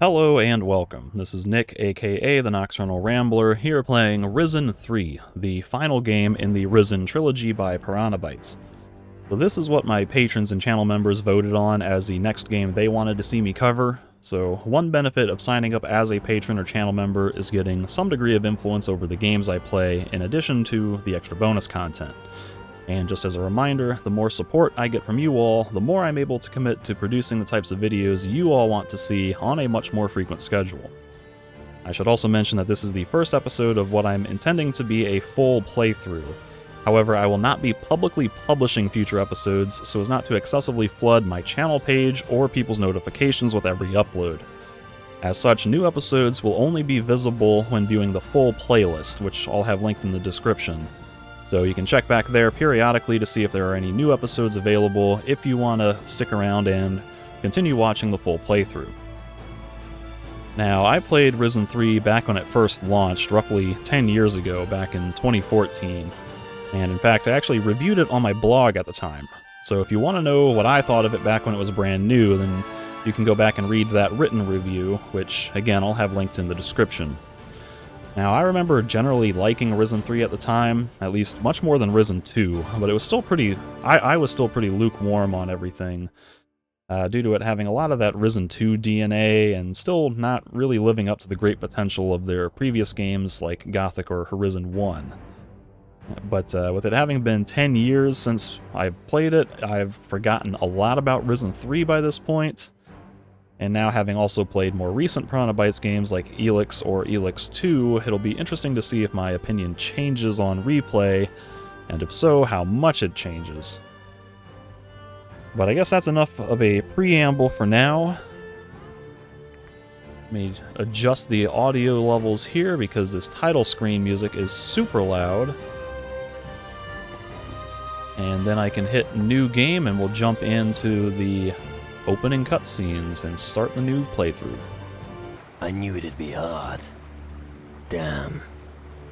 Hello and welcome. This is Nick, aka the Nocturnal Rambler, here playing Risen 3, the final game in the Risen trilogy by Piranha Bytes. So this is what my patrons and channel members voted on as the next game they wanted to see me cover. So one benefit of signing up as a patron or channel member is getting some degree of influence over the games I play, in addition to the extra bonus content. And just as a reminder, the more support I get from you all, the more I'm able to commit to producing the types of videos you all want to see on a much more frequent schedule. I should also mention that this is the first episode of what I'm intending to be a full playthrough. However, I will not be publicly publishing future episodes so as not to excessively flood my channel page or people's notifications with every upload. As such, new episodes will only be visible when viewing the full playlist, which I'll have linked in the description. So you can check back there periodically to see if there are any new episodes available if you want to stick around and continue watching the full playthrough. Now, I played Risen 3 back when it first launched, roughly 10 years ago, back in 2014. And in fact, I actually reviewed it on my blog at the time. So if you want to know what I thought of it back when it was brand new, then you can go back and read that written review, which, again, I'll have linked in the description. Now, I remember generally liking Risen 3 at the time, at least much more than Risen 2, but it was still pretty... I was still pretty lukewarm on everything, due to it having a lot of that Risen 2 DNA, and still not really living up to the great potential of their previous games like Gothic or Risen 1. But with it having been 10 years since I've played it, I've forgotten a lot about Risen 3 by this point. And now, having also played more recent Piranha Bytes games like Elix or Elix 2, it'll be interesting to see if my opinion changes on replay, and if so, how much it changes. But I guess that's enough of a preamble for now. Let me adjust the audio levels here because this title screen music is super loud. And then I can hit New Game and we'll jump into the opening cutscenes and start the new playthrough. I knew it'd be hard. Damn.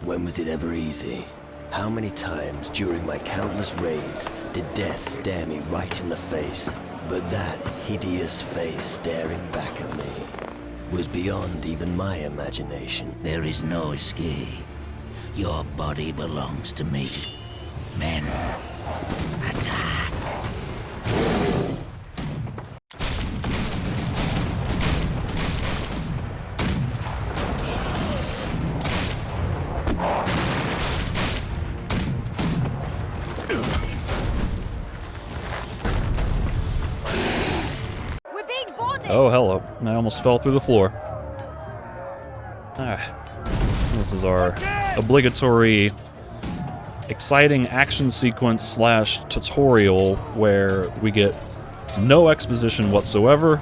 When was it ever easy? How many times during my countless raids did death stare me right in the face? But that hideous face staring back at me was beyond even my imagination. There is no escape. Your body belongs to me. Men, attack. Oh, hello. I almost fell through the floor. This is our obligatory exciting action sequence slash tutorial where we get no exposition whatsoever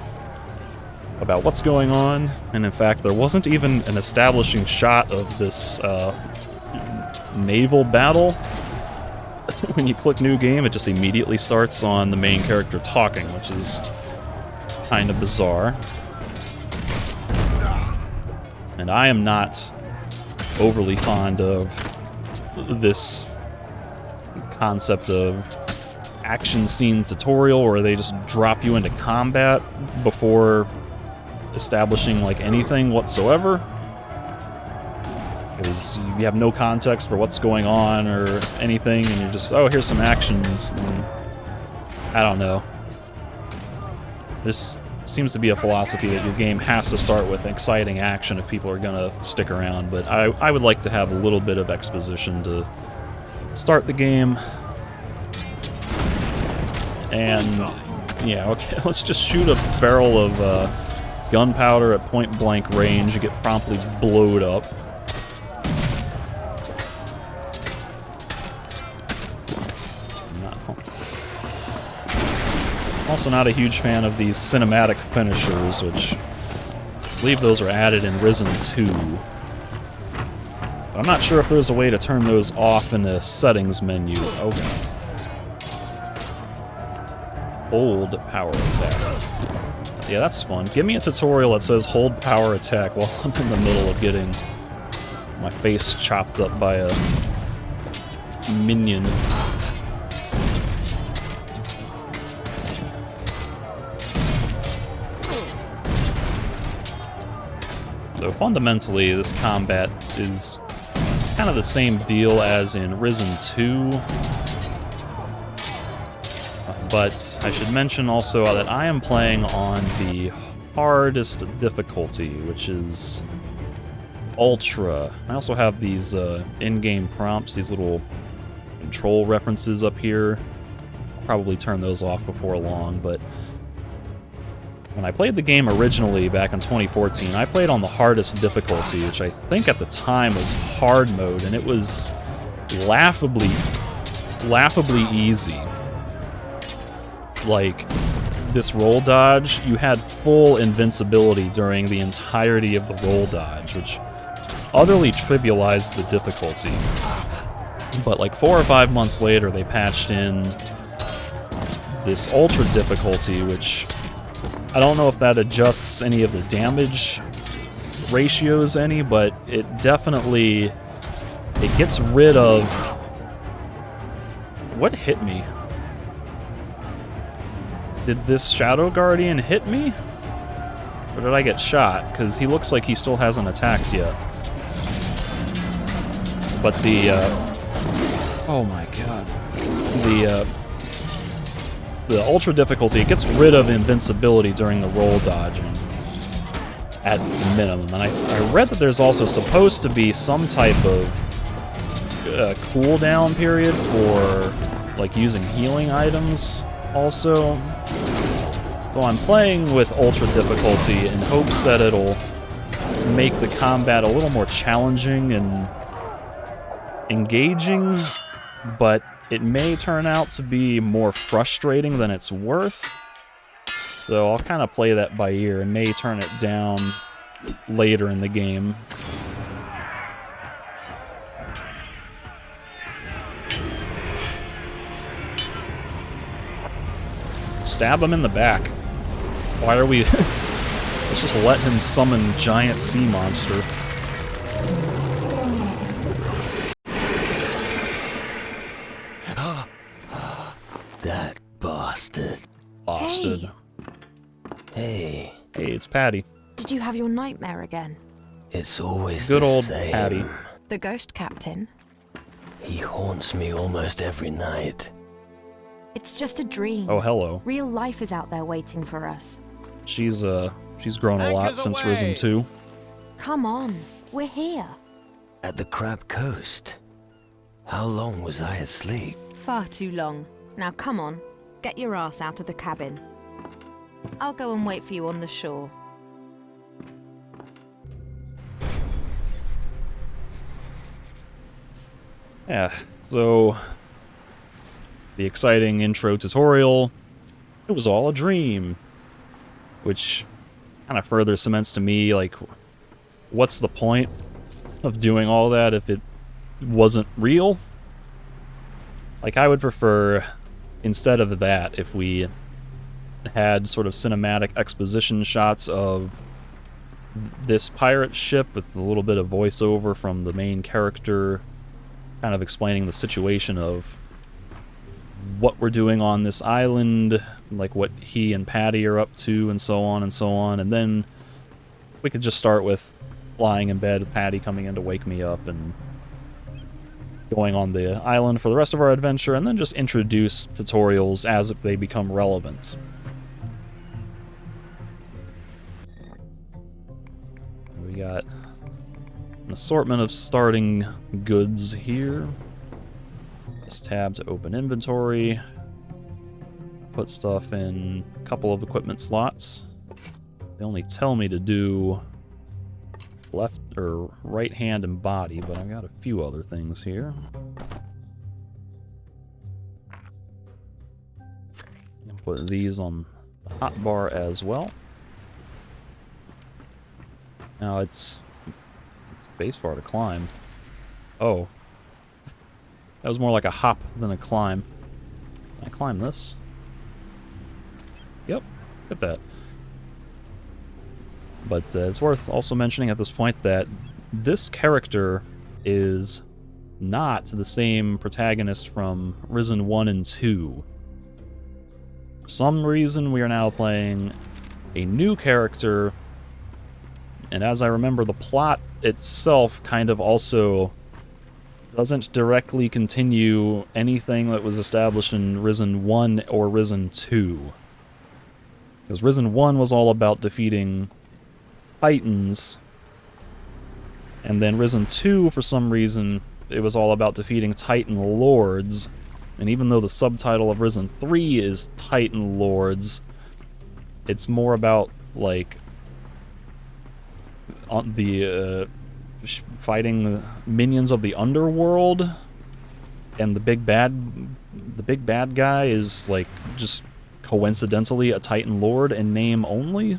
about what's going on, and in fact there wasn't even an establishing shot of this naval battle. When you click New Game, it just immediately starts on the main character talking, which is kind of bizarre. And I am not overly fond of this concept of action scene tutorial where they just drop you into combat before establishing like anything whatsoever, because you have no context for what's going on or anything, and you're just, oh, here's some actions, and I don't know. This seems to be a philosophy that your game has to start with exciting action if people are gonna stick around, but I would like to have a little bit of exposition to start the game. And yeah, okay, let's just shoot a barrel of gunpowder at point blank range and get promptly blowed up. Also not a huge fan of these cinematic finishers, which I believe those are added in Risen 2. But I'm not sure if there's a way to turn those off in the settings menu. Okay. Hold power attack. Yeah, that's fun. Give me a tutorial that says hold power attack while I'm in the middle of getting my face chopped up by a minion. So fundamentally, this combat is kind of the same deal as in Risen 2. But I should mention also that I am playing on the hardest difficulty, which is Ultra. I also have these in-game prompts, these little control references up here. I'll probably turn those off before long, but when I played the game originally back in 2014, I played on the hardest difficulty, which I think at the time was hard mode, and it was laughably easy. Like, this roll dodge, you had full invincibility during the entirety of the roll dodge, which utterly trivialized the difficulty. But like 4 or 5 months later, they patched in this ultra difficulty, which I don't know if that adjusts any of the damage ratios any, but it definitely, it gets rid of... What hit me? Did this Shadow Guardian hit me? Or did I get shot? Because he looks like he still hasn't attacked yet. But the, oh my god. The ultra difficulty, it gets rid of invincibility during the roll dodging. At the minimum. And I read that there's also supposed to be some type of cooldown period for, like, using healing items also. So I'm playing with ultra difficulty in hopes that it'll make the combat a little more challenging and engaging, but it may turn out to be more frustrating than it's worth. So I'll kind of play that by ear and may turn it down later in the game. Stab him in the back. Why are we... Let's just let him summon giant sea monster. That bastard. Bastard. Hey. Hey, it's Patty. Did you have your nightmare again? It's always Good the old same. Patty. The ghost captain? He haunts me almost every night. It's just a dream. Oh, hello. Real life is out there waiting for us. She's grown a lot since Risen 2. Come on, we're here. At the Crab Coast. How long was I asleep? Far too long. Now come on, get your ass out of the cabin. I'll go and wait for you on the shore. Yeah, so the exciting intro tutorial, it was all a dream, which kind of further cements to me, like, what's the point of doing all that if it wasn't real? Like, I would prefer, instead of that, if we had sort of cinematic exposition shots of this pirate ship with a little bit of voiceover from the main character, kind of explaining the situation of what we're doing on this island, like what he and Patty are up to, and so on and so on. And then we could just start with lying in bed with Patty coming in to wake me up and going on the island for the rest of our adventure, and then just introduce tutorials as they become relevant. We got an assortment of starting goods here. This tab to open inventory. Put stuff in a couple of equipment slots. They only tell me to do left or right hand and body, but I've got a few other things here. And put these on the hotbar as well. Now it's spacebar to climb. Oh. That was more like a hop than a climb. Can I climb this? Yep, get that. But it's worth also mentioning at this point that this character is not the same protagonist from Risen 1 and 2. For some reason, we are now playing a new character And as I remember, the plot itself kind of also doesn't directly continue anything that was established in Risen 1 or Risen 2. Because Risen 1 was all about defeating Titans, and then Risen 2, for some reason, it was all about defeating Titan Lords. And even though the subtitle of Risen 3 is Titan Lords, it's more about, like, on the fighting the minions of the underworld, and the big bad guy is, like, just coincidentally a Titan Lord in name only.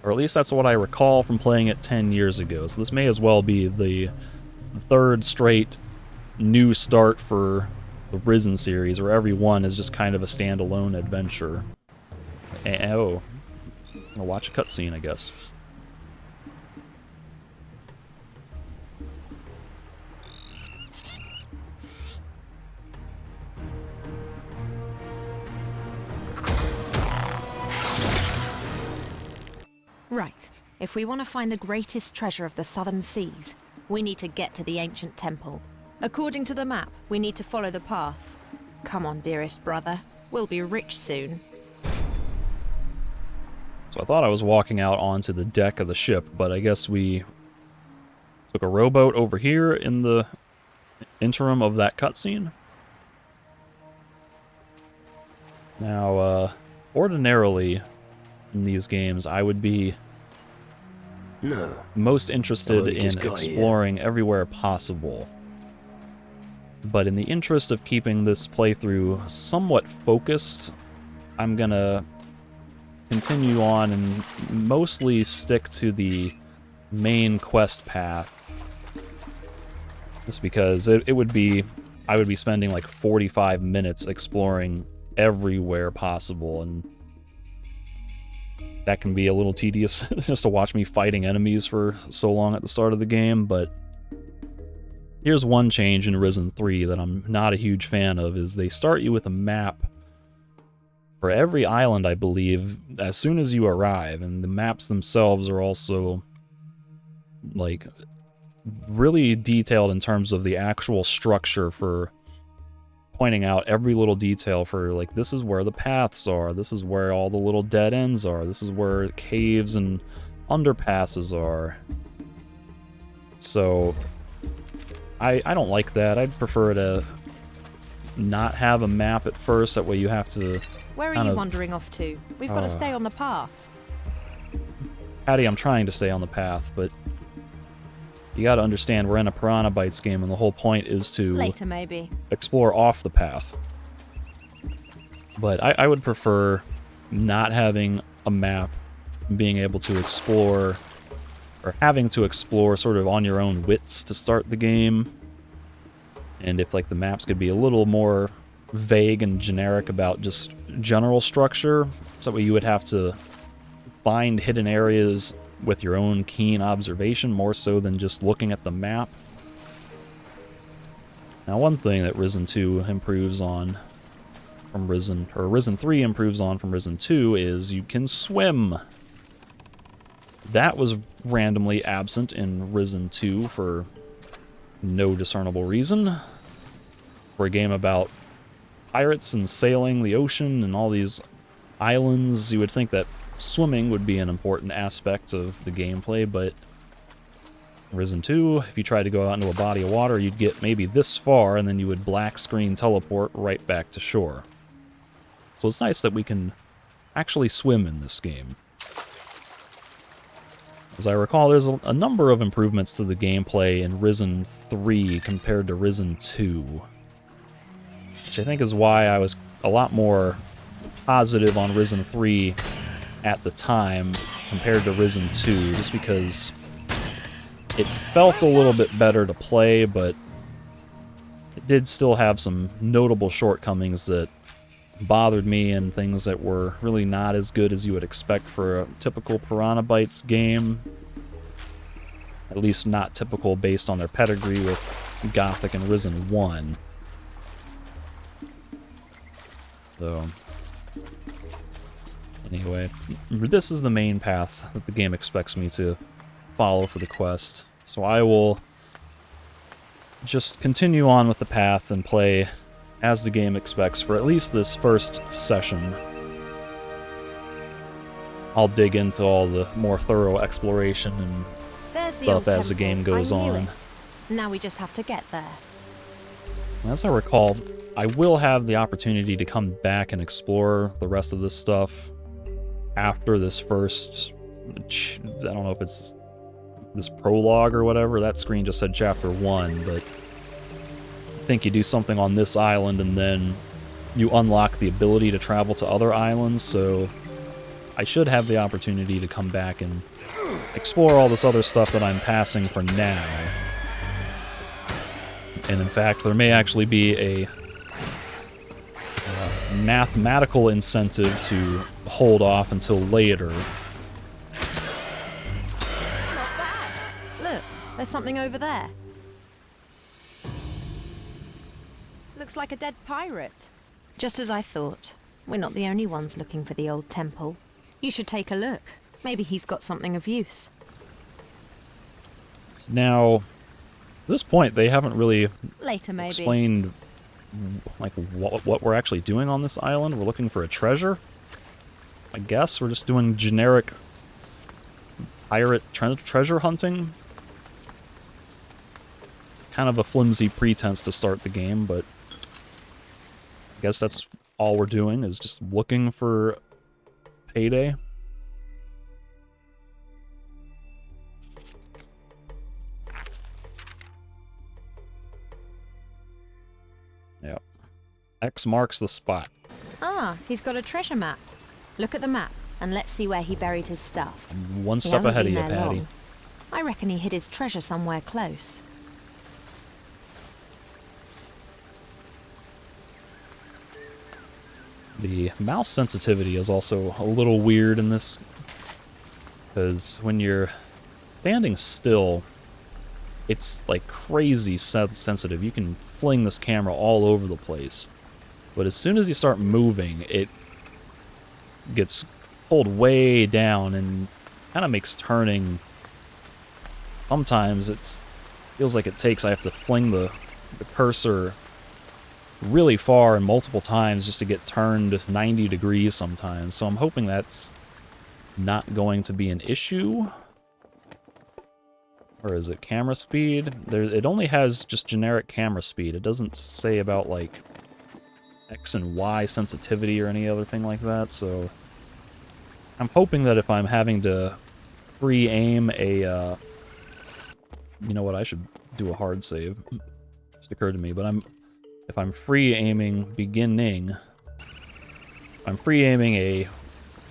Or at least that's what I recall from playing it 10 years ago. So this may as well be the third straight new start for the Risen series, where every one is just kind of a standalone adventure. Oh, I'll watch a cutscene, I guess. Right. If we want to find the greatest treasure of the southern seas, we need to get to the ancient temple. According to the map, we need to follow the path. Come on, dearest brother. We'll be rich soon. So I thought I was walking out onto the deck of the ship, but I guess we took a rowboat over here in the interim of that cutscene. Now, ordinarily in these games, I would be most interested in exploring everywhere possible. But in the interest of keeping this playthrough somewhat focused, I'm gonna continue on and mostly stick to the main quest path. Just because I would be spending like 45 minutes exploring everywhere possible, and that can be a little tedious just to watch me fighting enemies for so long at the start of the game. But here's one change in Risen 3 that I'm not a huge fan of, is they start you with a map for every island, I believe, as soon as you arrive, and the maps themselves are also, like, really detailed in terms of the actual structure for pointing out every little detail for, like, this is where the paths are, this is where all the little dead ends are, this is where caves and underpasses are. So I don't like that. I'd prefer to not have a map at first, that way you have to... Where are you wandering off to? We've got to stay on the path. Patty, I'm trying to stay on the path, but you gotta understand, we're in a Piranha Bytes game, and the whole point is to... Later, maybe. ...explore off the path. But I would prefer not having a map, being able to explore, or having to explore sort of on your own wits to start the game. And if, like, the maps could be a little more vague and generic about just general structure, so that way you would have to find hidden areas with your own keen observation, more so than just looking at the map. Now, one thing that Risen 2 improves on from Risen 3 improves on from Risen 2 is you can swim. That was randomly absent in Risen 2 for no discernible reason. For a game about pirates and sailing the ocean and all these islands, you would think that swimming would be an important aspect of the gameplay, but Risen 2, if you tried to go out into a body of water, you'd get maybe this far, and then you would black screen teleport right back to shore. So it's nice that we can actually swim in this game. As I recall, there's a number of improvements to the gameplay in Risen 3 compared to Risen 2, which I think is why I was a lot more positive on Risen 3 at the time compared to Risen 2, just because it felt a little bit better to play, but it did still have some notable shortcomings that bothered me, and things that were really not as good as you would expect for a typical Piranha Bytes game. At least not typical based on their pedigree with Gothic and Risen 1. So... Anyway, this is the main path that the game expects me to follow for the quest. So I will just continue on with the path and play as the game expects for at least this first session. I'll dig into all the more thorough exploration and There's the stuff old as the temple. game goes I knew on. it. Now we just have to get there. As I recall, I will have the opportunity to come back and explore the rest of this stuff after this first, I don't know if it's this prologue or whatever. That screen just said chapter 1, but I think you do something on this island and then you unlock the ability to travel to other islands, so I should have the opportunity to come back and explore all this other stuff that I'm passing for now. And in fact, there may actually be a mathematical incentive to hold off until later. Not bad. Look, there's something over there. Looks like a dead pirate. Just as I thought. We're not the only ones looking for the old temple. You should take a look. Maybe he's got something of use. Now, at this point, they haven't really Later, maybe. explained like what we're actually doing on this island. We're looking for a treasure. I guess we're just doing generic pirate treasure hunting. Kind of a flimsy pretense to start the game, but I guess that's all we're doing, is just looking for payday. Yep. X marks the spot. Ah, he's got a treasure map. Look at the map, and let's see where he buried his stuff. One He step hasn't ahead of been you, there Patty. long. I reckon he hid his treasure somewhere close. The mouse sensitivity is also a little weird in this, because when you're standing still, it's like crazy sensitive. You can fling this camera all over the place, but as soon as you start moving, it gets pulled way down and kind of makes turning. Sometimes it feels like I have to fling the cursor really far and multiple times just to get turned 90 degrees sometimes. So I'm hoping that's not going to be an issue. Or is it camera speed? It only has just generic camera speed. It doesn't say about like X and Y sensitivity or any other thing like that. So I'm hoping that if I'm having to free aim a you know what, I should do a hard save. Just occurred to me, but if I'm free aiming I'm free aiming a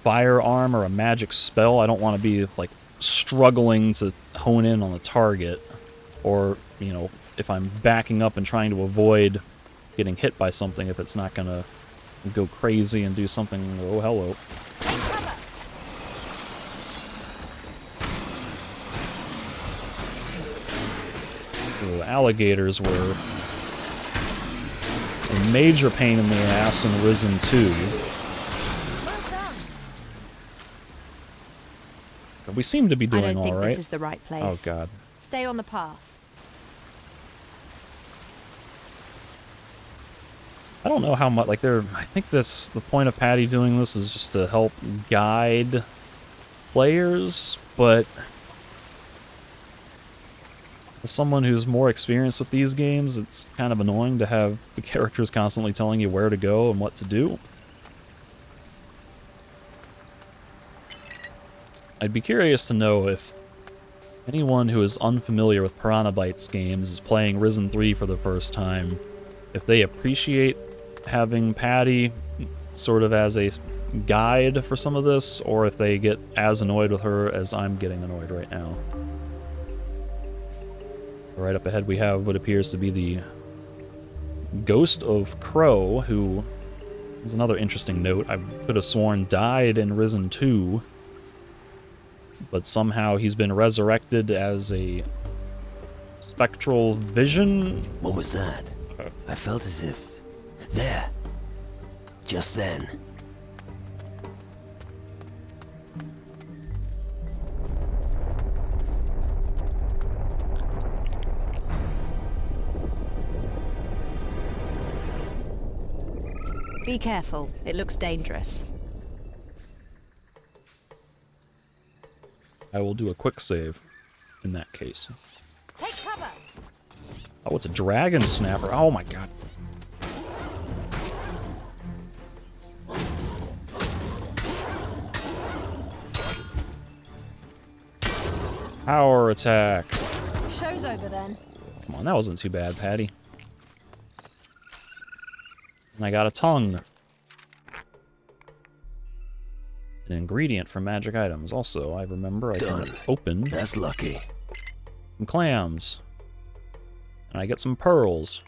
firearm or a magic spell, I don't want to be like struggling to hone in on the target, or, you know, if I'm backing up and trying to avoid getting hit by something, if it's not gonna go crazy and do something. Oh, hello. So alligators were a major pain in the ass in Risen 2. Well done. But we seem to be I doing don't all think right. this is the right Oh place. god. Stay on the path. I don't know how much, like, I think the point of Patty doing this is just to help guide players, but as someone who's more experienced with these games, it's kind of annoying to have the characters constantly telling you where to go and what to do. I'd be curious to know if anyone who is unfamiliar with Piranha Bytes games is playing Risen 3 for the first time, if they appreciate having Patty sort of as a guide for some of this, or if they get as annoyed with her as I'm getting annoyed right now. Right up ahead we have what appears to be the Ghost of Crow, who is another interesting note. I could have sworn died in Risen 2, but somehow he's been resurrected as a spectral vision. What was that? I felt as if... There. Just then. Be careful, it looks dangerous. I will do a quick save in that case. Take cover! Oh, it's a dragon snapper. Oh my god. Power attack. Show's over then. Come on, that wasn't too bad, Patty. And I got a tongue. An ingredient for magic items. Also, I remember I can open That's lucky. some clams. And I get some pearls.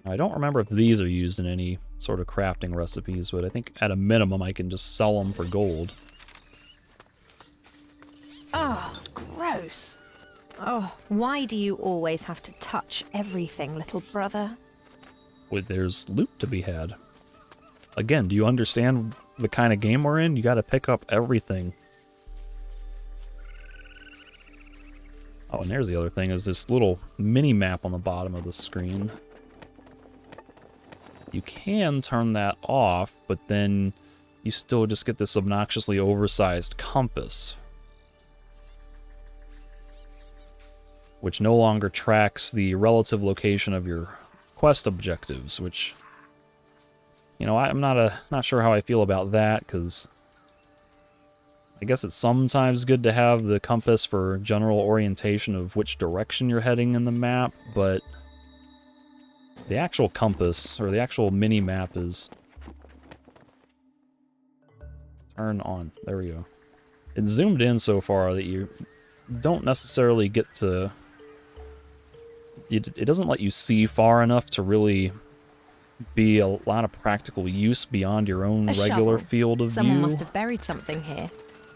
Now, I don't remember if these are used in any sort of crafting recipes, but I think at a minimum I can just sell them for gold. Oh, gross. Oh, why do you always have to touch everything, little brother? Wait, there's loot to be had. Again, do you understand the kind of game we're in? You gotta pick up everything. Oh, and there's the other thing, is this little mini-map on the bottom of the screen. You can turn that off, but then you still just get this obnoxiously oversized compass, which no longer tracks the relative location of your quest objectives, which, you know, I'm not sure how I feel about that, because I guess it's sometimes good to have the compass for general orientation of which direction you're heading in the map, but the actual compass, or the actual mini-map, is... Turn on. There we go. It's zoomed in so far that you don't necessarily get to... It doesn't let you see far enough to really be a lot of practical use beyond your own regular field of view. Someone must have buried something here.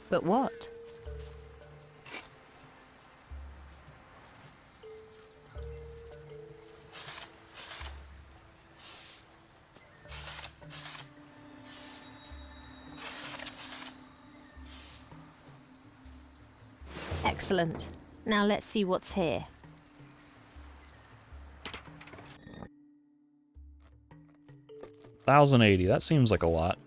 But what? Excellent. Now let's see what's here. $1,080, that seems like a lot.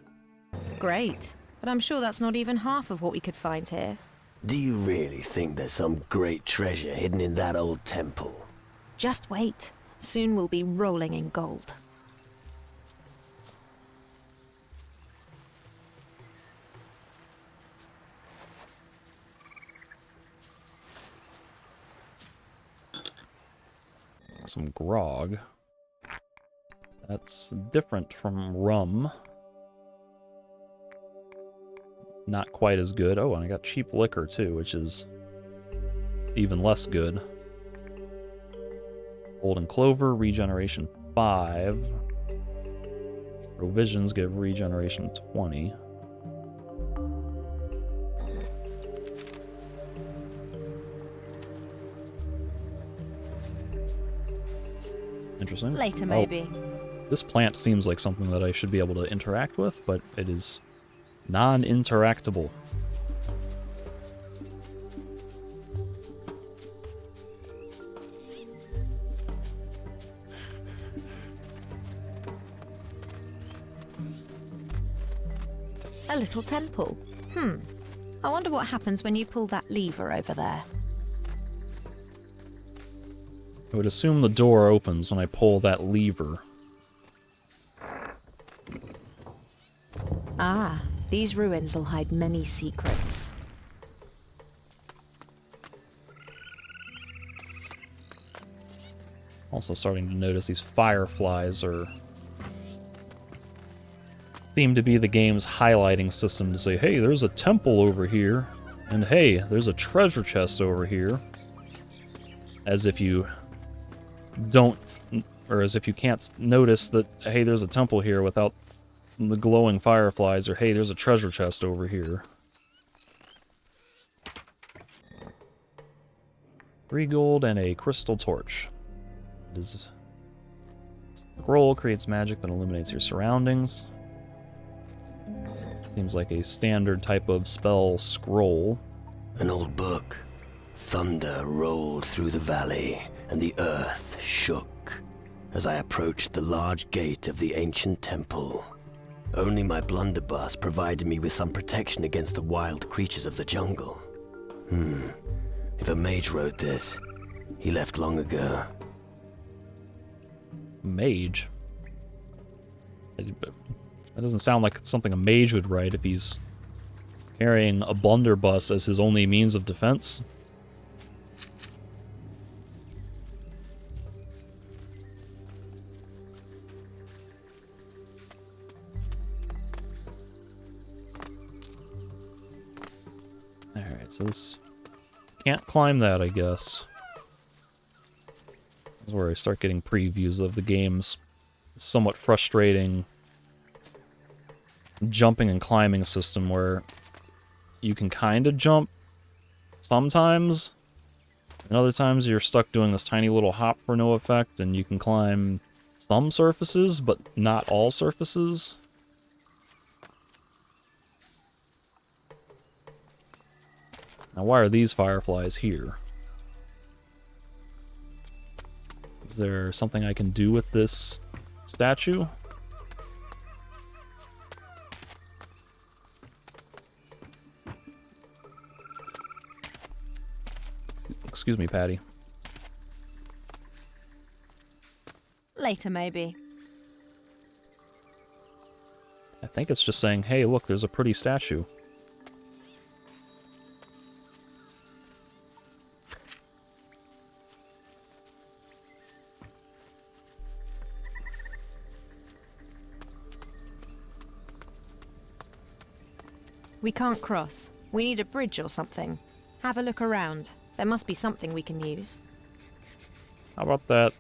Great. But I'm sure that's not even half of what we could find here. Do you really think there's some great treasure hidden in that old temple? Just wait. Soon we'll be rolling in gold. Some grog. That's different from rum. Not quite as good. Oh, and I got cheap liquor too, which is even less good. Golden clover, regeneration 5. Provisions give regeneration 20. Interesting. Later, maybe. This plant seems like something that I should be able to interact with, but it is non-interactable. A little temple. I wonder what happens when you pull that lever over there. I would assume the door opens when I pull that lever. Ah, these ruins will hide many secrets. Also starting to notice these fireflies seem to be the game's highlighting system to say, hey, there's a temple over here, and hey, there's a treasure chest over here. As if you don't, or as if you can't notice that, hey, there's a temple here without the glowing fireflies, or hey, there's a treasure chest over here. 3 gold and a crystal torch. Scroll creates magic that illuminates your surroundings. Seems like a standard type of spell scroll. An old book. Thunder rolled through the valley, and the earth shook. as I approached the large gate of the ancient temple. Only my blunderbuss provided me with some protection against the wild creatures of the jungle. If a mage wrote this, he left long ago. Mage? That doesn't sound like something a mage would write if he's carrying a blunderbuss as his only means of defense. Alright, so this... Can't climb that, I guess. This is where I start getting previews of the game's somewhat frustrating jumping and climbing system where you can kind of jump sometimes, and other times you're stuck doing this tiny little hop for no effect, and you can climb some surfaces, but not all surfaces. Now, why are these fireflies here? Is there something I can do with this statue? Excuse me, Patty. Later, maybe. I think it's just saying, hey, look, there's a pretty statue. We can't cross. We need a bridge or something. Have a look around. There must be something we can use. How about that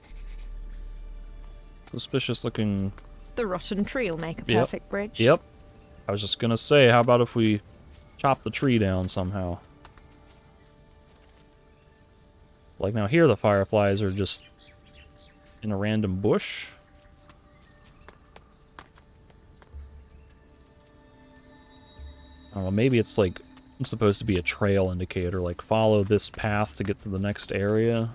suspicious-looking... The rotten tree'll make a Yep. perfect bridge. Yep. I was just gonna say, how about if we chop the tree down somehow? Like, now here the fireflies are just in a random bush. I don't know, maybe it's like supposed to be a trail indicator, like follow this path to get to the next area.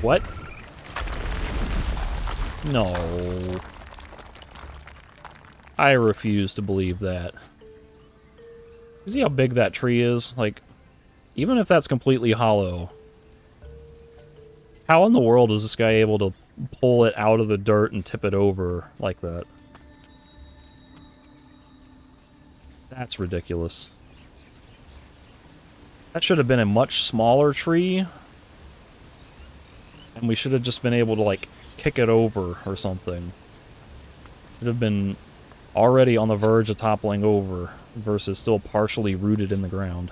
What? No. I refuse to believe that. You see how big that tree is? Like, even if that's completely hollow, how in the world is this guy able to pull it out of the dirt and tip it over like that? That's ridiculous. That should have been a much smaller tree. And we should have just been able to, like, kick it over or something. Should have been already on the verge of toppling over versus still partially rooted in the ground.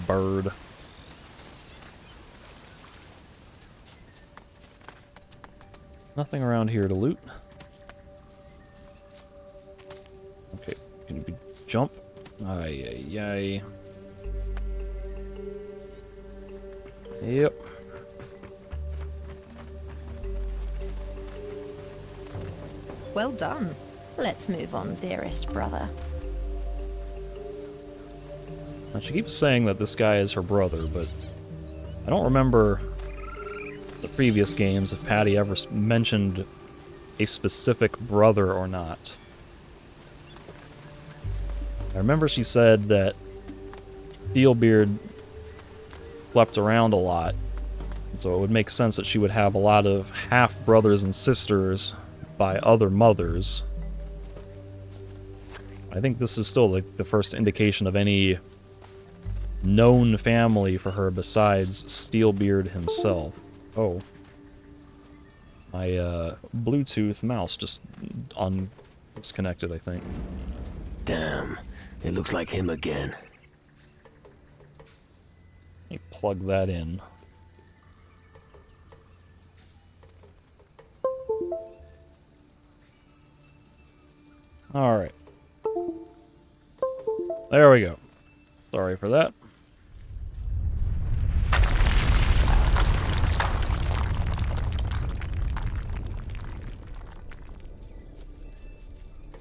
Bird. Nothing around here to loot. Okay, can you jump? Ay, ay, ay. Yep. Well done. Let's move on, dearest brother. Now, she keeps saying that this guy is her brother, but I don't remember the previous games if Patty ever mentioned a specific brother or not. I remember she said that Steelbeard slept around a lot, so it would make sense that she would have a lot of half-brothers and sisters by other mothers. I think this is still like the first indication of any known family for her besides Steelbeard himself. Oh. My Bluetooth mouse just disconnected, I think. Damn, it looks like him again. Let me plug that in. Alright. There we go. Sorry for that.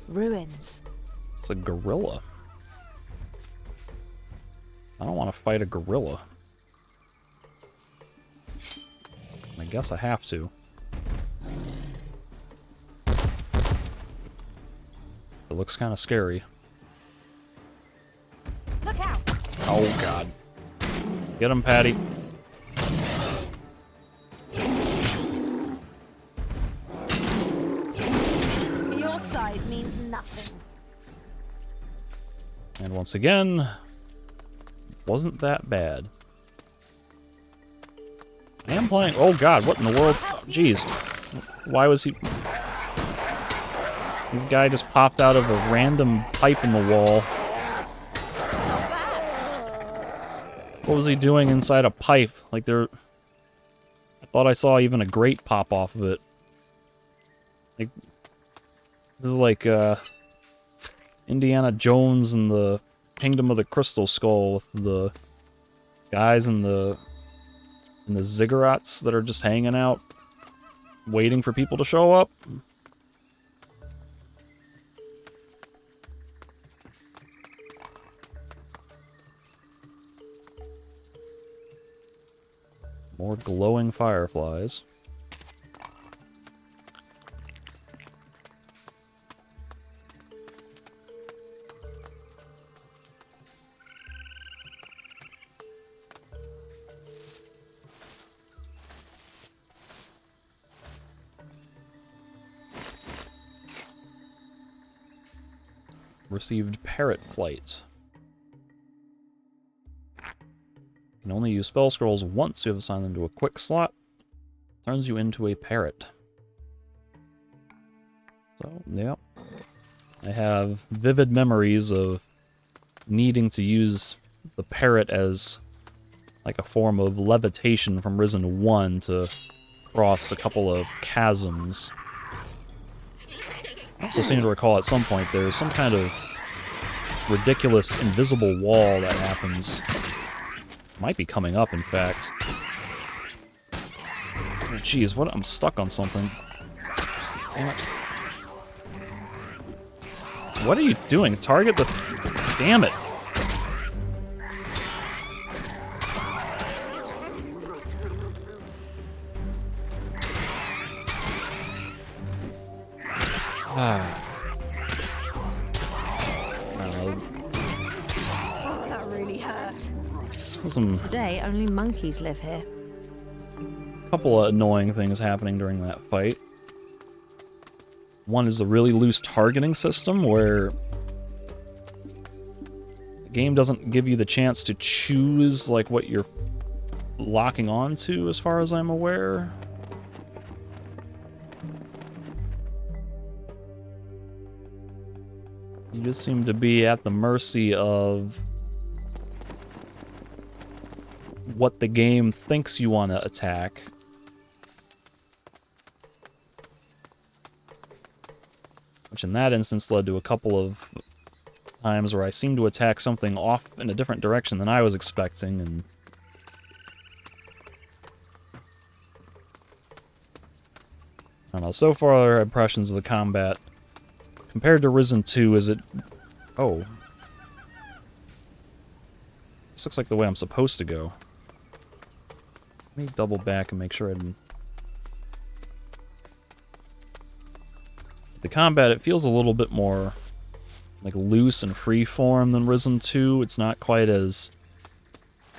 Ruins. It's a gorilla. I don't want to fight a gorilla. I guess I have to. It looks kind of scary. Look out! Oh god. Get him, Patty. Your size means nothing. And once again, wasn't that bad. I am playing. Oh god, what in the world? Jeez. Why was he. This guy just popped out of a random pipe in the wall. What was he doing inside a pipe? Like there. I thought I saw even a grate pop off of it. Like. This is like, Indiana Jones and the Kingdom of the Crystal Skull with the guys in the ziggurats that are just hanging out, waiting for people to show up. More glowing fireflies. Received parrot flight. Can only use spell scrolls once. You have assigned them to a quick slot. Turns you into a parrot. So, yeah. I have vivid memories of needing to use the parrot as like a form of levitation from Risen 1 to cross a couple of chasms. I also seem to recall at some point there's some kind of ridiculous invisible wall that happens. Might be coming up, in fact. Oh, jeez, what? I'm stuck on something. Damn it. What are you doing? Target the... Damn it. Oh, that really hurt. Some Today, only monkeys live here. couple of annoying things happening during that fight. One is a really loose targeting system where the game doesn't give you the chance to choose like what you're locking onto, as far as I'm aware. You just seem to be at the mercy of what the game thinks you want to attack. Which in that instance led to a couple of times where I seemed to attack something off in a different direction than I was expecting, and I don't know, so far our impressions of the combat compared to Risen 2, is it... Oh. This looks like the way I'm supposed to go. Let me double back and make sure I didn't... The combat, it feels a little bit more like loose and free-form than Risen 2. It's not quite as...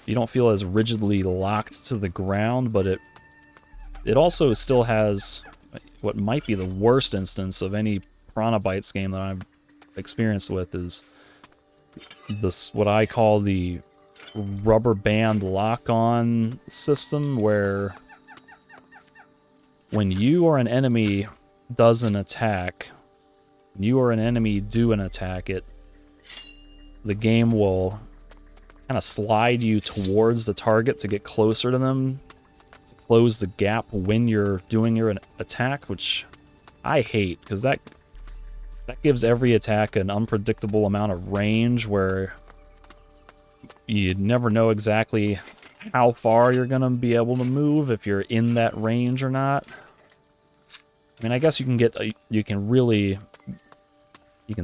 You don't feel as rigidly locked to the ground, but it also still has what might be the worst instance of any Piranha Bytes game that I've experienced with, is this, what I call the rubber band lock-on system, where when you or an enemy does an attack, you or an enemy do an attack, the game will kind of slide you towards the target to get closer to them, close the gap when you're doing your attack, which I hate, because that gives every attack an unpredictable amount of range, where you never know exactly how far you're going to be able to move, if you're in that range or not. I mean, I guess you can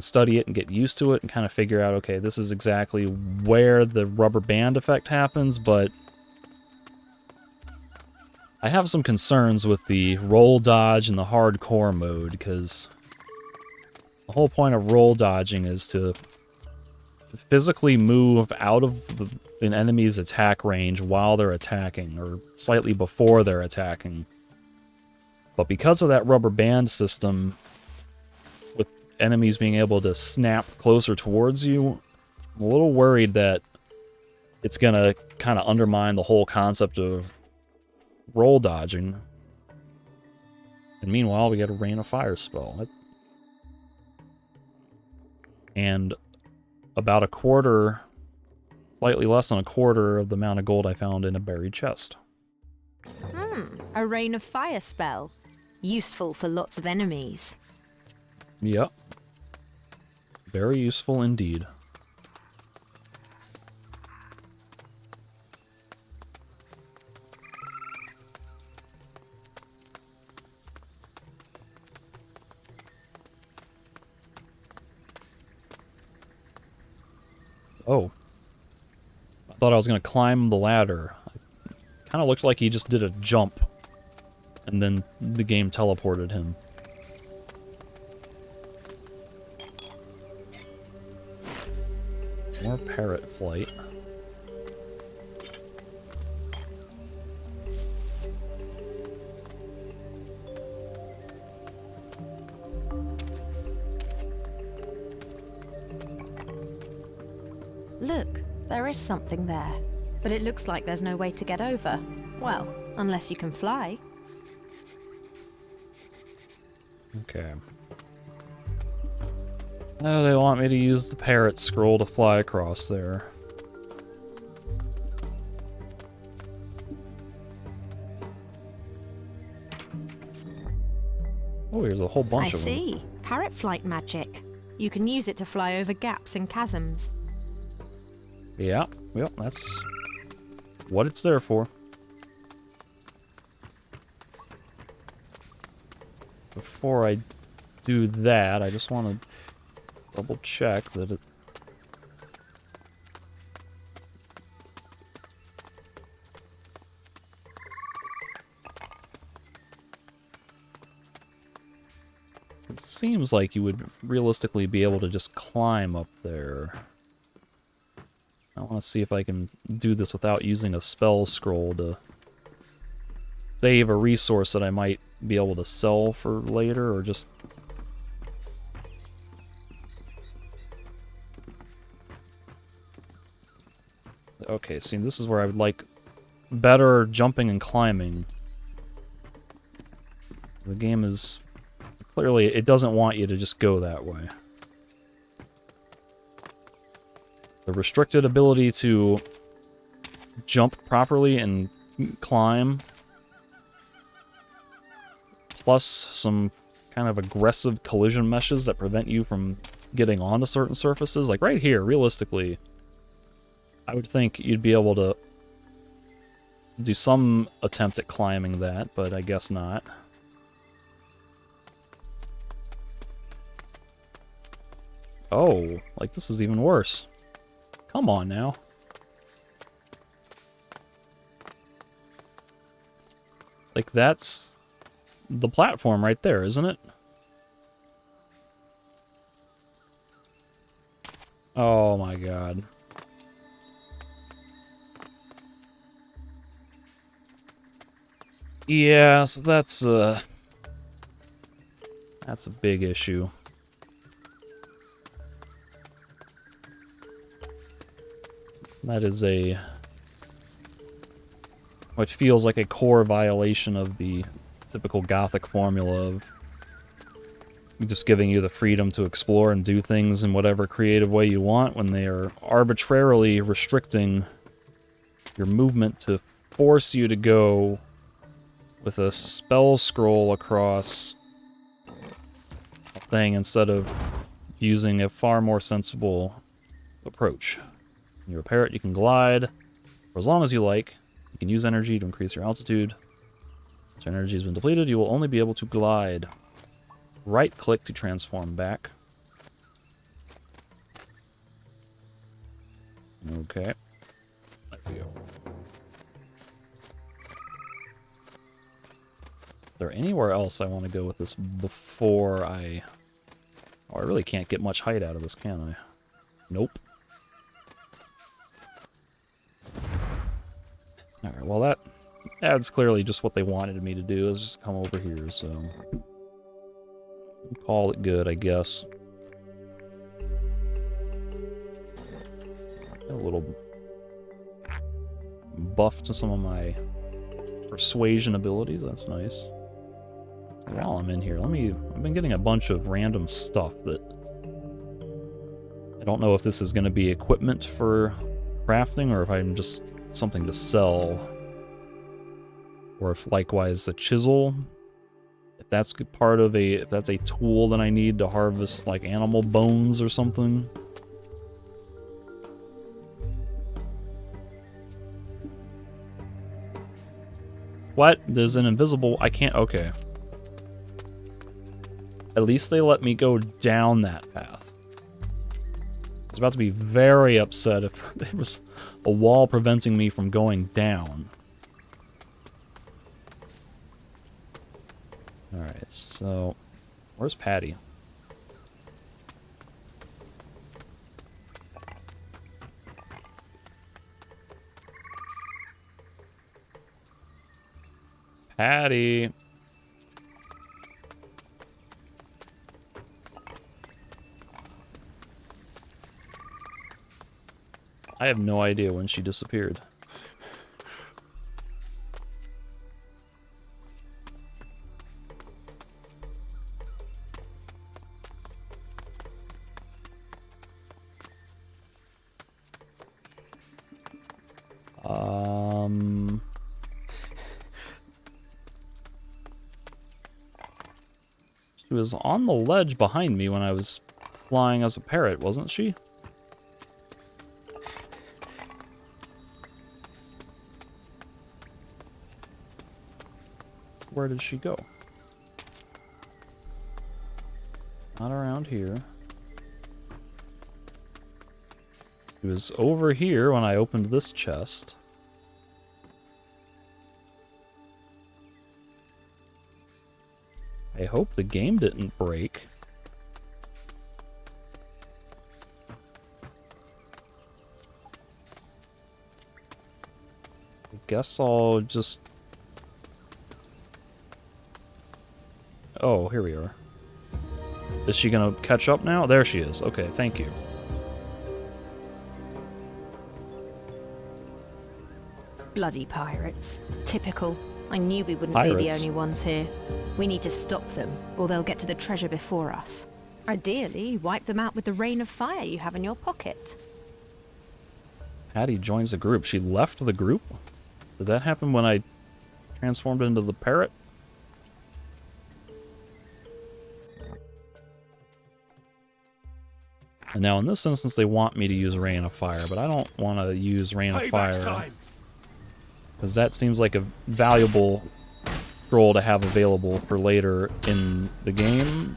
study it and get used to it and kind of figure out, okay, this is exactly where the rubber band effect happens, but I have some concerns with the roll dodge and the hardcore mode, because the whole point of roll dodging is to physically move out of an enemy's attack range while they're attacking, or slightly before they're attacking. But because of that rubber band system, with enemies being able to snap closer towards you, I'm a little worried that it's going to kind of undermine the whole concept of roll dodging. And meanwhile, we get a Rain of Fire spell. And about a quarter, slightly less than a quarter of the amount of gold I found in a buried chest. A Rain of Fire spell. Useful for lots of enemies. Yep. Very useful indeed. Oh. I thought I was going to climb the ladder. It kind of looked like he just did a jump, and then the game teleported him. More parrot flight. Look, there is something there. But it looks like there's no way to get over. Well, unless you can fly. Okay. Oh, they want me to use the parrot scroll to fly across there. Oh, here's a whole bunch of them. I see. Parrot flight magic. You can use it to fly over gaps and chasms. Yeah, well, that's what it's there for. Before I do that, I just want to double check that it... It seems like you would realistically be able to just climb up there. I want to see if I can do this without using a spell scroll to save a resource that I might be able to sell for later, or just... Okay, see, this is where I would like better jumping and climbing. The game is... Clearly, it doesn't want you to just go that way. The restricted ability to jump properly and climb, plus some kind of aggressive collision meshes that prevent you from getting onto certain surfaces. Like right here, realistically, I would think you'd be able to do some attempt at climbing that, but I guess not. Oh, like this is even worse. Come on now. Like that's the platform right there, isn't it? Oh my god. Yeah, so that's a big issue. That is which feels like a core violation of the typical Gothic formula of just giving you the freedom to explore and do things in whatever creative way you want, when they are arbitrarily restricting your movement to force you to go with a spell scroll across a thing instead of using a far more sensible approach. When you're a parrot, you can glide for as long as you like. You can use energy to increase your altitude. Once your energy has been depleted, you will only be able to glide. Right-click to transform back. Okay. There we go. Is there anywhere else I want to go with this before I... Oh, I really can't get much height out of this, can I? Nope. Alright, well that's clearly just what they wanted me to do, is just come over here, so... Call it good, I guess. A little buff to some of my persuasion abilities, that's nice. While I'm in here, I've been getting a bunch of random stuff that... I don't know if this is going to be equipment for crafting, or if I'm just something to sell. Or if likewise a chisel, if that's part of if that's a tool that I need to harvest like animal bones or something. What? There's an invisible... I can't... Okay. At least they let me go down that path. I was about to be very upset if there was a wall preventing me from going down. Alright, so... Where's Patty? Patty! I have no idea when she disappeared. She was on the ledge behind me when I was flying as a parrot, wasn't she? Where did she go? Not around here. She was over here when I opened this chest. I hope the game didn't break. I guess I'll just... Oh, here we are. Is she gonna catch up now? There she is. Okay, thank you. Bloody pirates. Typical. I knew we wouldn't be the Pirates? only ones here. We need to stop them, or they'll get to the treasure before us. Ideally, wipe them out with the rain of fire you have in your pocket. Patty joins the group. She left the group? Did that happen when I transformed into the parrot? And now in this instance they want me to use Rain of Fire, but I don't want to use Rain of Fire. Because that seems like a valuable scroll to have available for later in the game.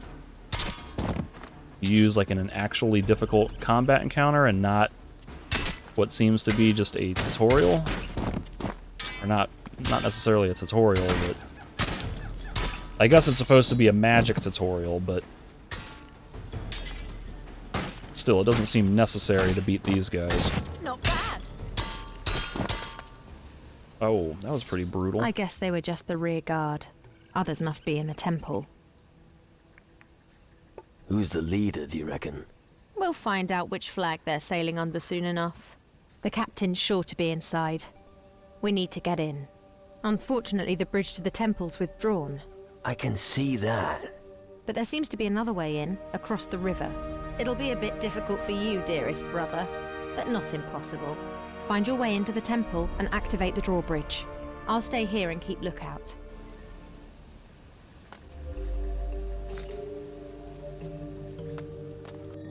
Use like in an actually difficult combat encounter and not what seems to be just a tutorial. Or not necessarily a tutorial, but... I guess it's supposed to be a magic tutorial, but... Still, it doesn't seem necessary to beat these guys. Not bad. Oh, that was pretty brutal. I guess they were just the rear guard. Others must be in the temple. Who's the leader, do you reckon? We'll find out which flag they're sailing under soon enough. The captain's sure to be inside. We need to get in. Unfortunately, the bridge to the temple's withdrawn. I can see that. But there seems to be another way in, across the river. It'll be a bit difficult for you, dearest brother, but not impossible. Find your way into the temple and activate the drawbridge. I'll stay here and keep lookout.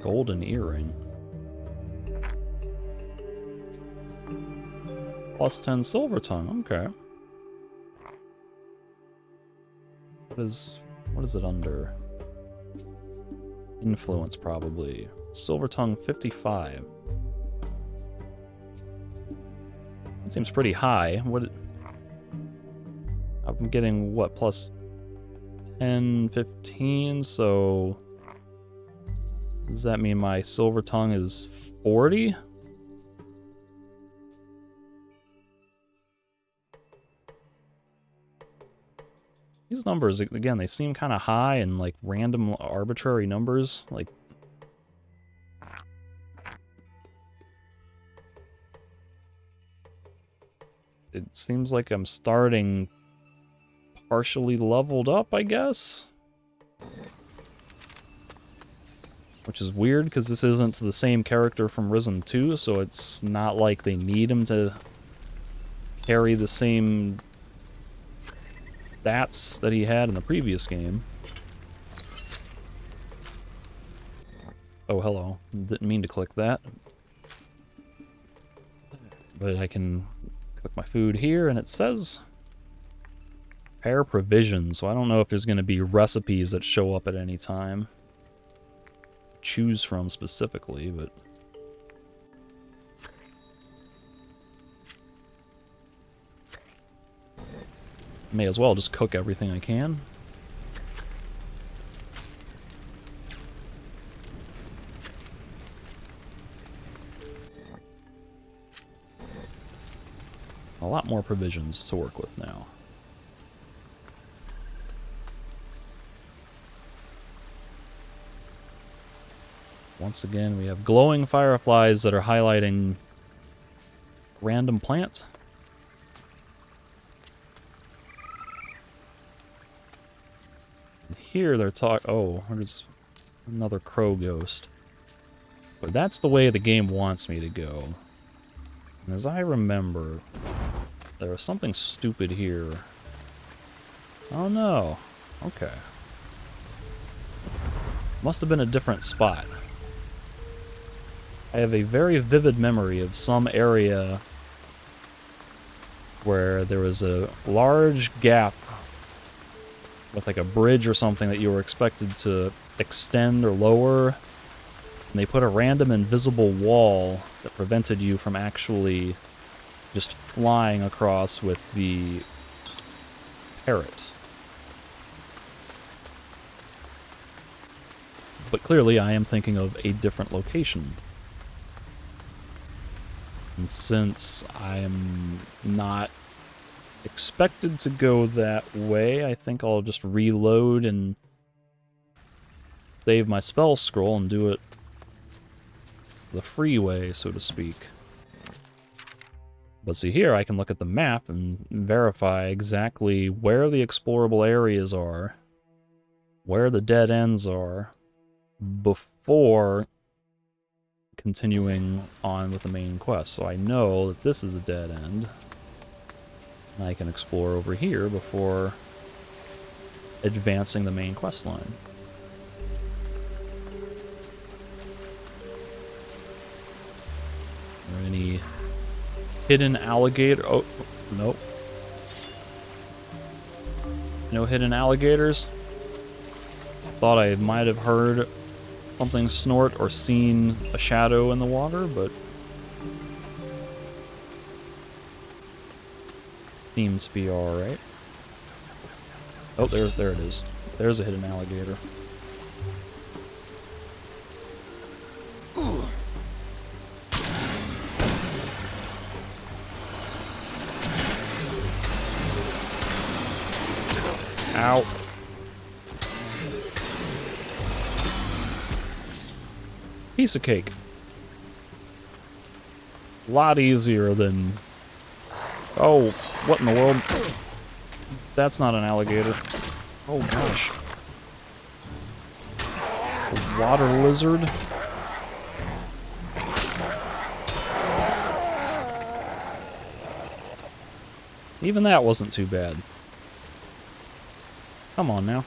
Golden earring. Plus 10 silver tongue, okay. What is it under? Influence, probably. Silver tongue 55. That seems pretty high. I'm getting, what, plus 10, 15, so... Does that mean my silver tongue is 40? These numbers, again, they seem kind of high and like random arbitrary numbers. Like, it seems like I'm starting partially leveled up, I guess? Which is weird, because this isn't the same character from Risen 2, so it's not like they need him to carry the same stats that he had in the previous game. Oh, hello. Didn't mean to click that. But I can cook my food here, and it says prepare provisions, so I don't know if there's going to be recipes that show up at any time. Choose from specifically, but... May as well just cook everything I can. A lot more provisions to work with now. Once again, we have glowing fireflies that are highlighting random plant. Here they're talking... Oh, there's another crow ghost. But that's the way the game wants me to go. And as I remember, there was something stupid here. Oh no. Okay. Must have been a different spot. I have a very vivid memory of some area where there was a large gap with like a bridge or something that you were expected to extend or lower, and they put a random invisible wall that prevented you from actually just flying across with the parrot. But clearly I am thinking of a different location. And since I am not expected to go that way, I think I'll just reload and save my spell scroll and do it the free way, so to speak. But see here, I can look at the map and verify exactly where the explorable areas are, where the dead ends are, before continuing on with the main quest. So I know that this is a dead end. And I can explore over here before advancing the main quest line. Are there any hidden alligator? Oh, nope. No hidden alligators? Thought I might have heard something snort or seen a shadow in the water, but seems to be alright. Oh, there it is. There's a hidden alligator. Ow. Piece of cake. A lot easier than... Oh, what in the world? That's not an alligator. Oh gosh. A water lizard? Even that wasn't too bad. Come on now.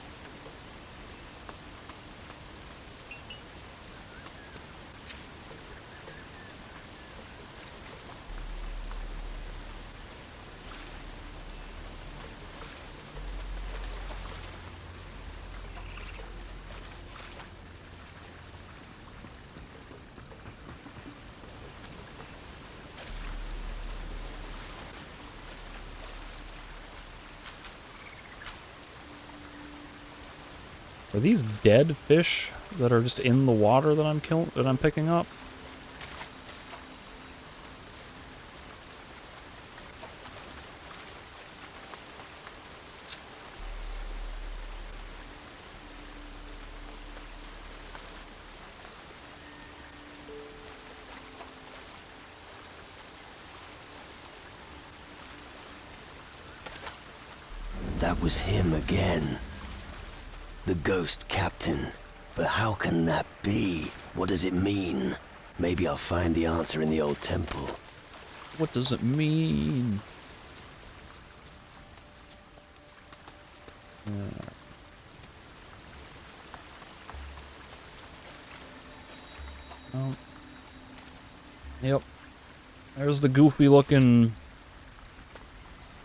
Are these dead fish that are just in the water that I'm picking up? That was him again. The ghost captain. But how can that be? What does it mean? Maybe I'll find the answer in the old temple. What does it mean? Oh. Yep. There's the goofy looking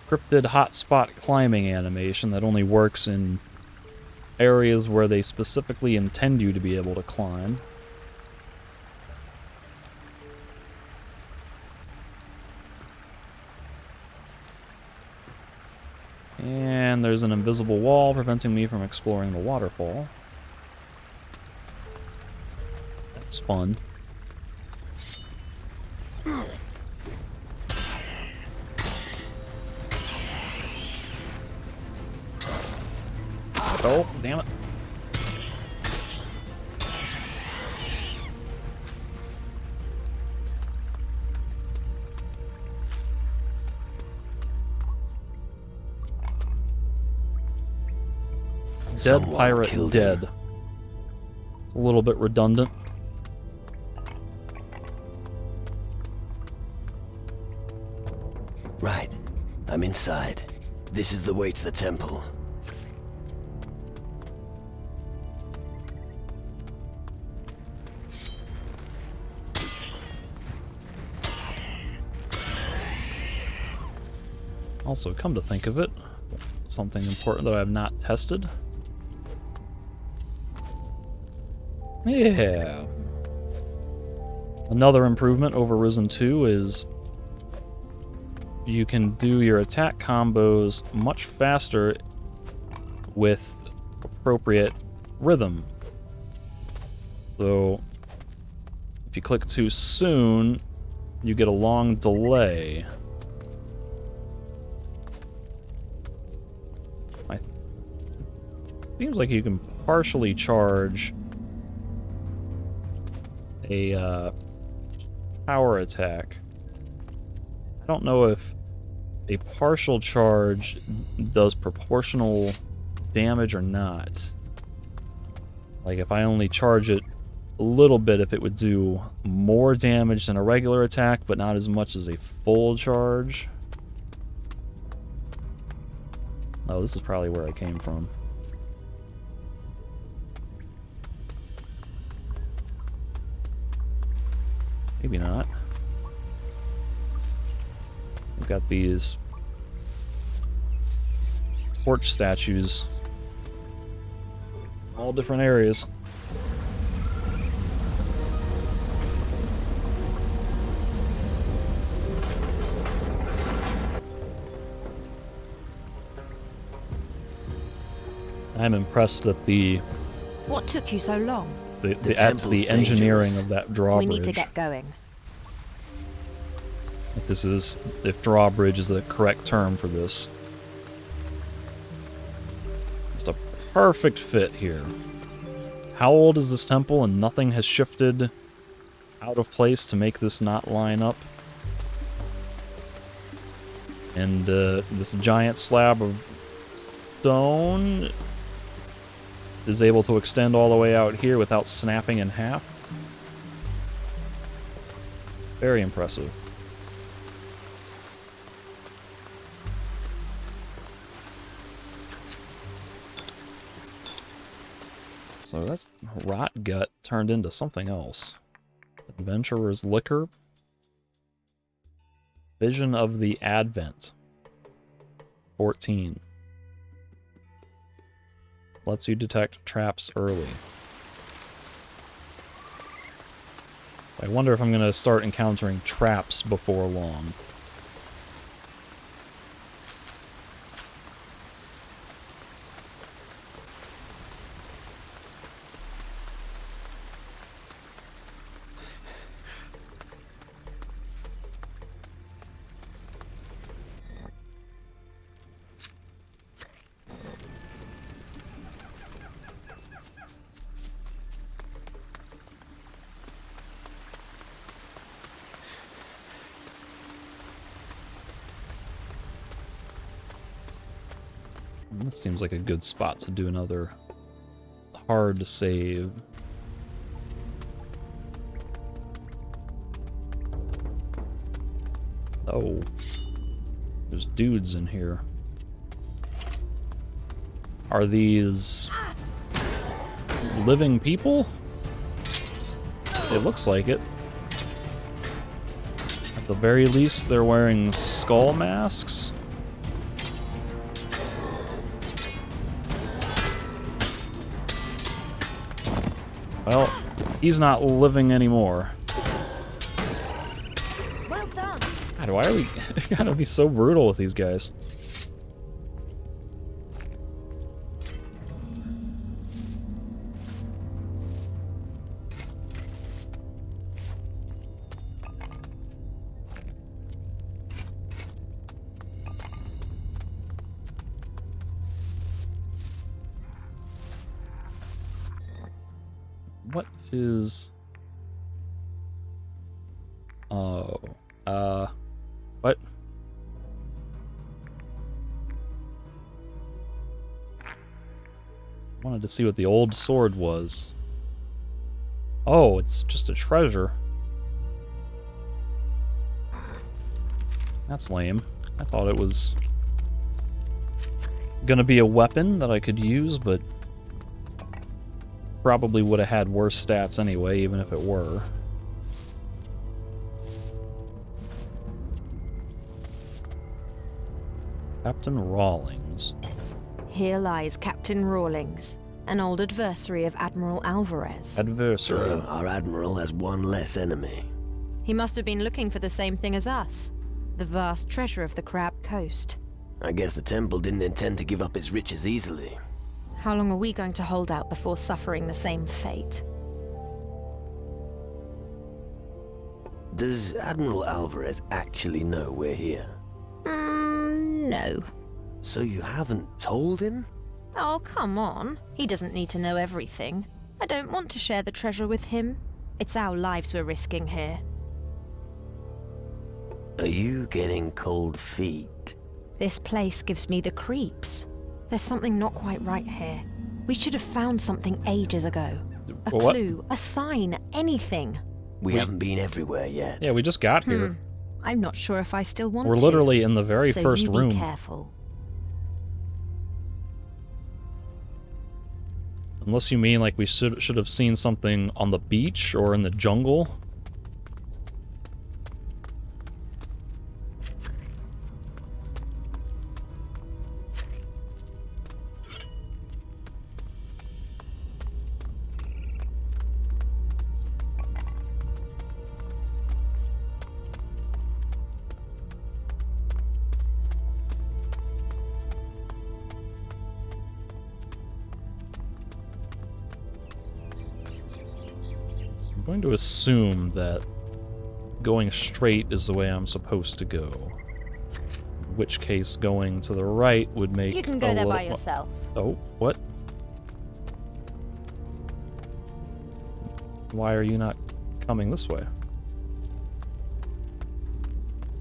cryptid hotspot climbing animation that only works in areas where they specifically intend you to be able to climb. And there's an invisible wall preventing me from exploring the waterfall. That's fun. Oh, damn it. Dead Someone pirate killed dead. him. It's a little bit redundant. Right. I'm inside. This is the way to the temple. Also, come to think of it, something important that I have not tested. Yeah. Another improvement over Risen 2 is you can do your attack combos much faster with appropriate rhythm. So, if you click too soon, you get a long delay. Seems like you can partially charge a power attack. I don't know if a partial charge does proportional damage or not. Like if I only charge it a little bit, if it would do more damage than a regular attack, but not as much as a full charge. Oh, this is probably where I came from. Maybe not. We've got these torch statues. All different areas. I'm impressed that the What took you so long? temple's engineering dangerous. of that drawbridge. We need to get going. If drawbridge is the correct term for this. Just a perfect fit here. How old is this temple and nothing has shifted out of place to make this not line up? And this giant slab of stone is able to extend all the way out here without snapping in half. Very impressive. So that's rot gut turned into something else. Adventurer's liquor. Vision of the Advent. 14. Lets you detect traps early. I wonder if I'm going to start encountering traps before long. This seems like a good spot to do another hard save. Oh, there's dudes in here. Are these living people? It looks like it. At the very least, they're wearing skull masks. Well, he's not living anymore. Well done. God, why are we gotta be so brutal with these guys? What is... Oh, what? Wanted to see what the old sword was. Oh, it's just a treasure. That's lame. I thought it was gonna be a weapon that I could use, but probably would have had worse stats anyway, even if it were. Captain Rawlings. Here lies Captain Rawlings, an old adversary of Admiral Alvarez. Adversary. So, our admiral has one less enemy. He must have been looking for the same thing as us, the vast treasure of the Crab Coast. I guess the temple didn't intend to give up its riches easily. How long are we going to hold out before suffering the same fate? Does Admiral Alvarez actually know we're here? No. So you haven't told him? Oh, come on. He doesn't need to know everything. I don't want to share the treasure with him. It's our lives we're risking here. Are you getting cold feet? This place gives me the creeps. There's something not quite right here. We should have found something ages ago. A What? clue, a sign, anything. We haven't been everywhere yet. Yeah, we just got here. I'm not sure if I still want We're to. literally in the very So first you room. be careful. Unless you mean like we should have seen something on the beach or in the jungle. I'm going to assume that going straight is the way I'm supposed to go. In which case, going to the right would make You can go a there by little- yourself. Oh, what? Why are you not coming this way?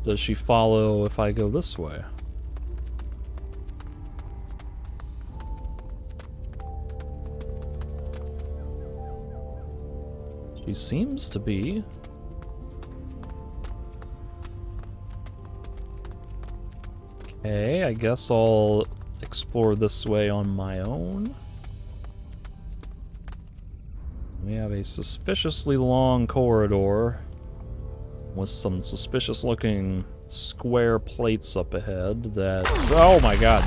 Does she follow if I go this way? She seems to be. Okay, I guess I'll explore this way on my own. We have a suspiciously long corridor with some suspicious looking square plates up ahead that... Oh my god.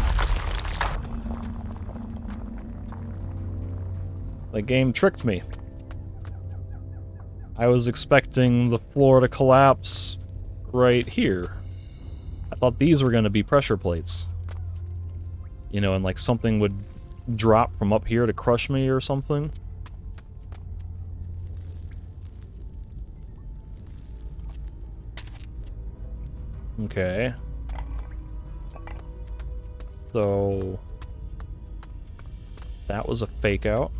The game tricked me. I was expecting the floor to collapse right here. I thought these were going to be pressure plates. You know, and like something would drop from up here to crush me or something. Okay. So... that was a fake out.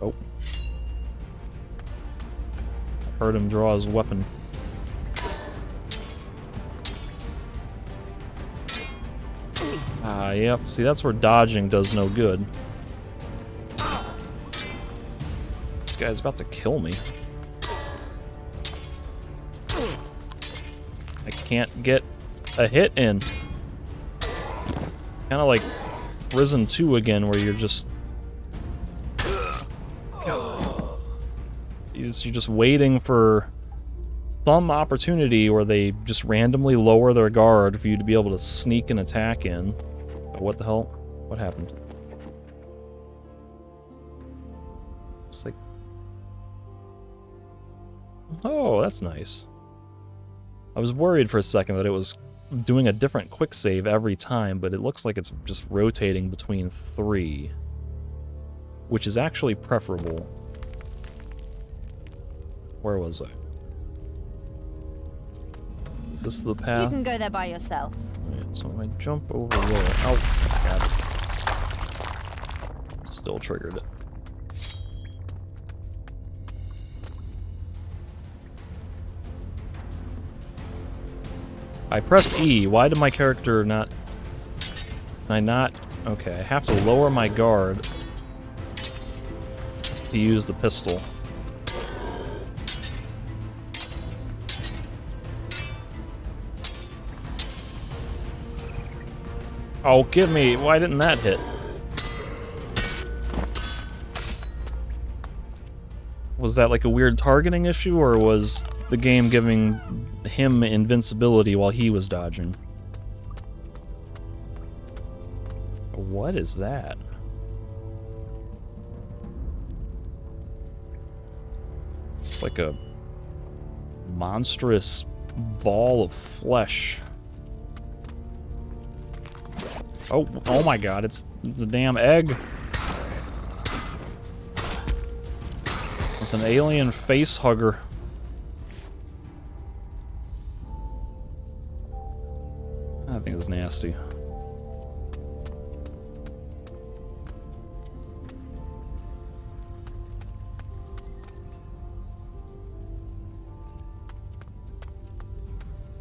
Oh. I heard him draw his weapon. Ah, yep. See, that's where dodging does no good. This guy's about to kill me. I can't get a hit in. Kind of like Risen 2 again, where you're just... You're just waiting for some opportunity where they just randomly lower their guard for you to be able to sneak an attack in. But what the hell? What happened? It's like... Oh, that's nice. I was worried for a second that it was doing a different quick save every time, but it looks like it's just rotating between 3, which is actually preferable. Where was I? Is this the path? You can go there by yourself. Right, so if I jump over there... Oh, God. Still triggered it. I pressed E. Why did my character not... Can I not... Okay, I have to lower my guard to use the pistol. Oh, give me... Why didn't that hit? Was that like a weird targeting issue, or was the game giving him invincibility while he was dodging? What is that? It's like a monstrous ball of flesh. Oh, oh my God, it's a damn egg. It's an alien face hugger. I think it's nasty.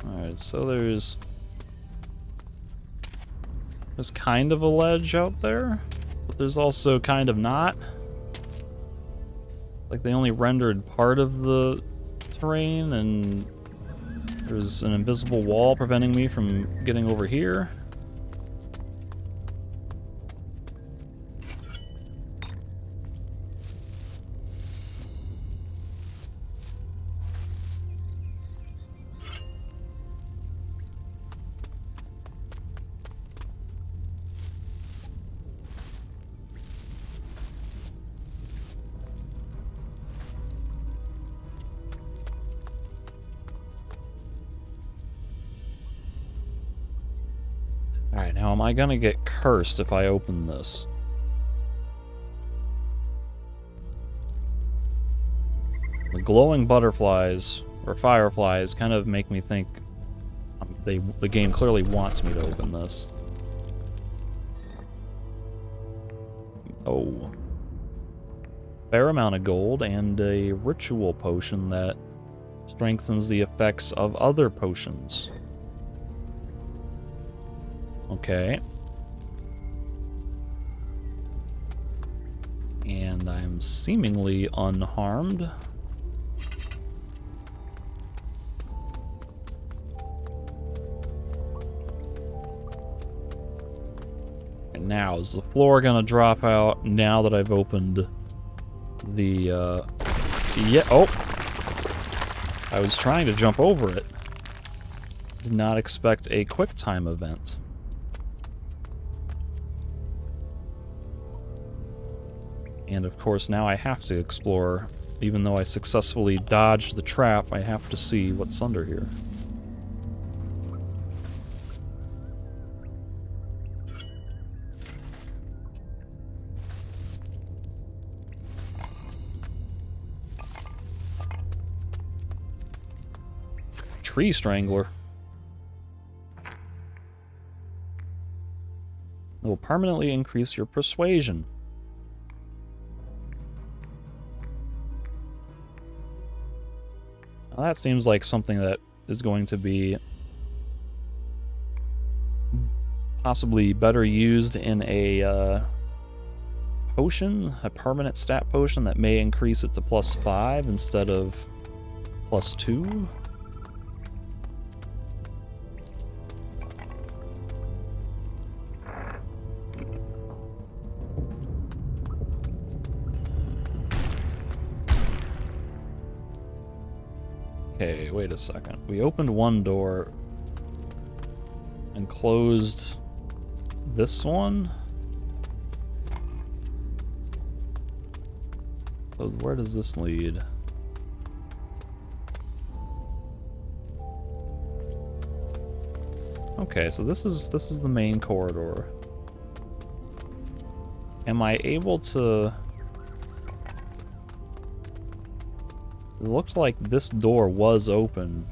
Alright, so there's kind of a ledge out there, but there's also kind of not. Like they only rendered part of the terrain, and there's an invisible wall preventing me from getting over here. Alright, now am I gonna get cursed if I open this? The glowing butterflies, or fireflies, kind of make me think the game clearly wants me to open this. Oh. Fair amount of gold and a ritual potion that strengthens the effects of other potions. Okay. And I'm seemingly unharmed. And now, is the floor gonna drop out now that I've opened the, yeah, oh! I was trying to jump over it. Did not expect a quick time event. And of course, now I have to explore. Even though I successfully dodged the trap, I have to see what's under here. Tree Strangler. It will permanently increase your persuasion. Now that seems like something that is going to be possibly better used in a potion, a permanent stat potion that may increase it to +5 instead of +2. Okay, wait a second. We opened one door and closed this one? So where does this lead? Okay, so this is the main corridor. Am I able to... It looked like this door was open,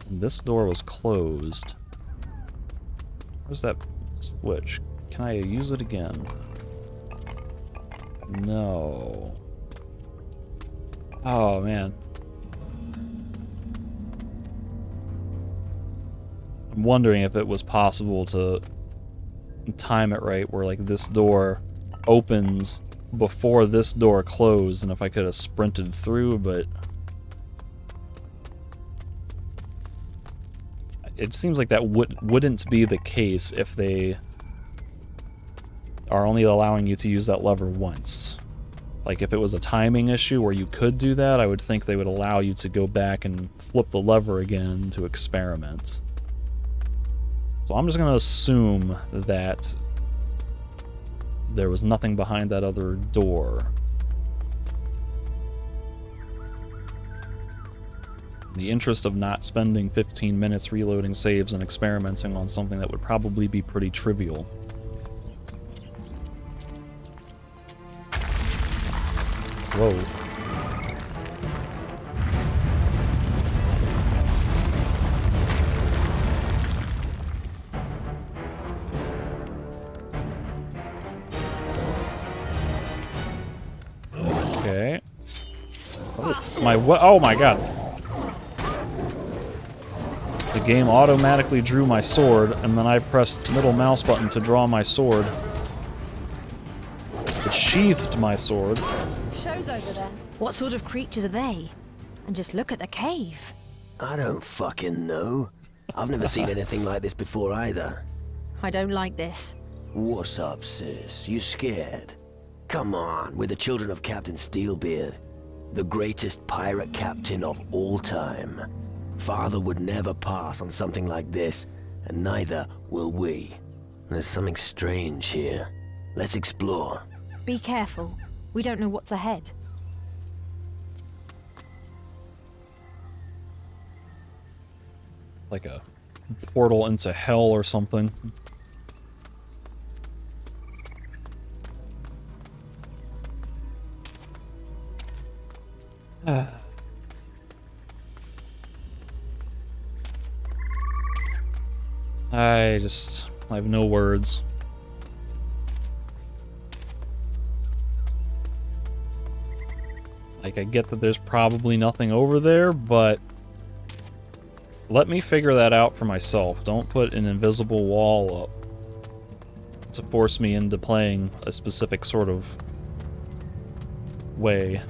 and this door was closed. Where's that switch? Can I use it again? No. Oh, man. I'm wondering if it was possible to time it right, where, like, this door opens before this door closed, and if I could have sprinted through, but it seems like that wouldn't be the case if they are only allowing you to use that lever once. Like, if it was a timing issue where you could do that, I would think they would allow you to go back and flip the lever again to experiment. So I'm just going to assume that there was nothing behind that other door. In the interest of not spending 15 minutes reloading saves and experimenting on something that would probably be pretty trivial. Whoa. Okay. Oh my god. The game automatically drew my sword, and then I pressed middle mouse button to draw my sword. It sheathed my sword. Show's over there. What sort of creatures are they? And just look at the cave. I don't fucking know. I've never seen anything like this before either. I don't like this. What's up, sis? You scared? Come on, we're the children of Captain Steelbeard, the greatest pirate captain of all time. Father would never pass on something like this, and neither will we. There's something strange here. Let's explore. Be careful. We don't know what's ahead. Like a portal into hell or something. I have no words. Like, I get that there's probably nothing over there, but let me figure that out for myself. Don't put an invisible wall up to force me into playing a specific sort of way.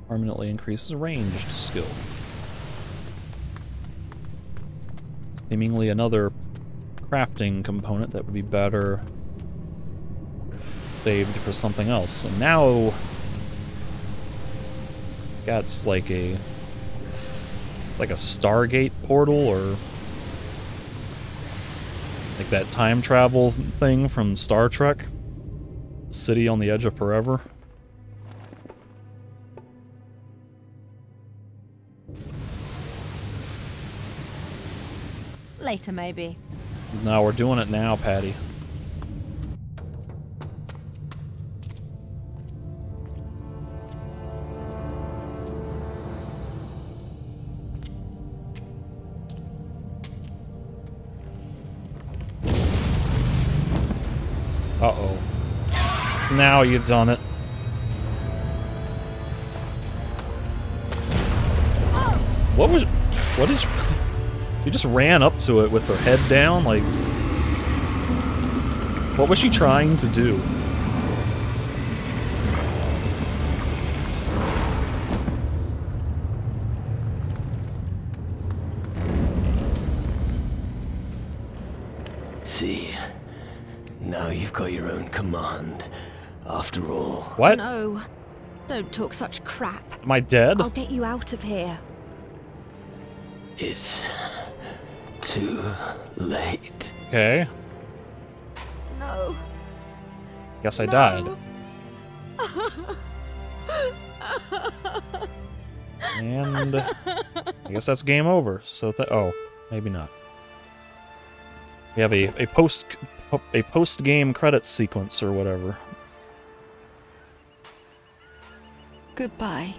Permanently increases ranged skill. Seemingly another crafting component that would be better saved for something else. And now that's like a Stargate portal, or like that time travel thing from Star Trek. City on the Edge of Forever. Later, maybe. No, we're doing it now, Patty. Now you've done it. What was... What is... She just ran up to it with her head down, like... What was she trying to do? See, now you've got your own command, after all. What? No. Don't talk such crap. Am I dead? I'll get you out of here. It's too late. Okay. No. Guess I died. And I guess that's game over. So oh, maybe not. We have a post game credits sequence or whatever. Goodbye.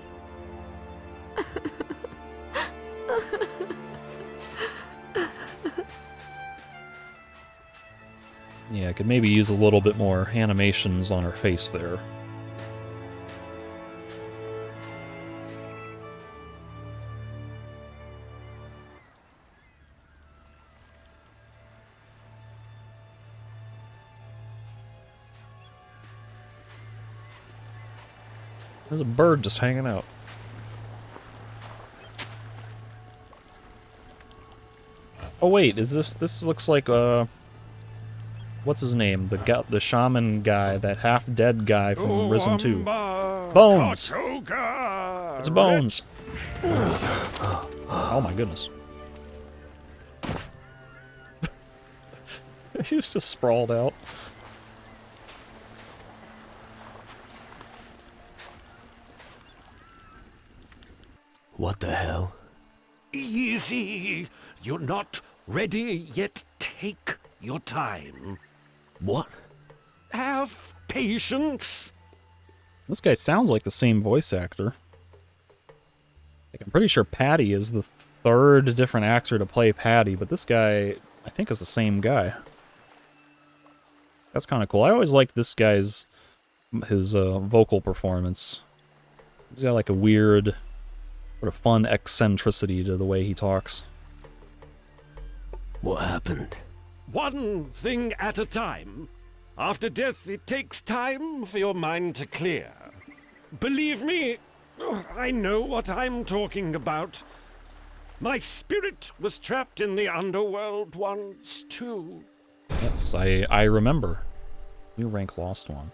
Yeah, I could maybe use a little bit more animations on her face there. There's a bird just hanging out. Oh wait, is this looks like what's his name? The shaman guy, that half-dead guy from Risen 2. Bones! It's Bones! Oh my goodness. He's just sprawled out. What the hell? Easy! You're not ready yet. Take your time. What? Have patience. This guy sounds like the same voice actor. Like, I'm pretty sure Patty is the third different actor to play Patty, but this guy, I think, is the same guy. That's kind of cool. I always liked this guy's vocal performance. He's got like a weird, sort of fun eccentricity to the way he talks. What happened? One thing at a time. After death, it takes time for your mind to clear. Believe me, I know what I'm talking about. My spirit was trapped in the underworld once, too. Yes, I remember. New rank lost one.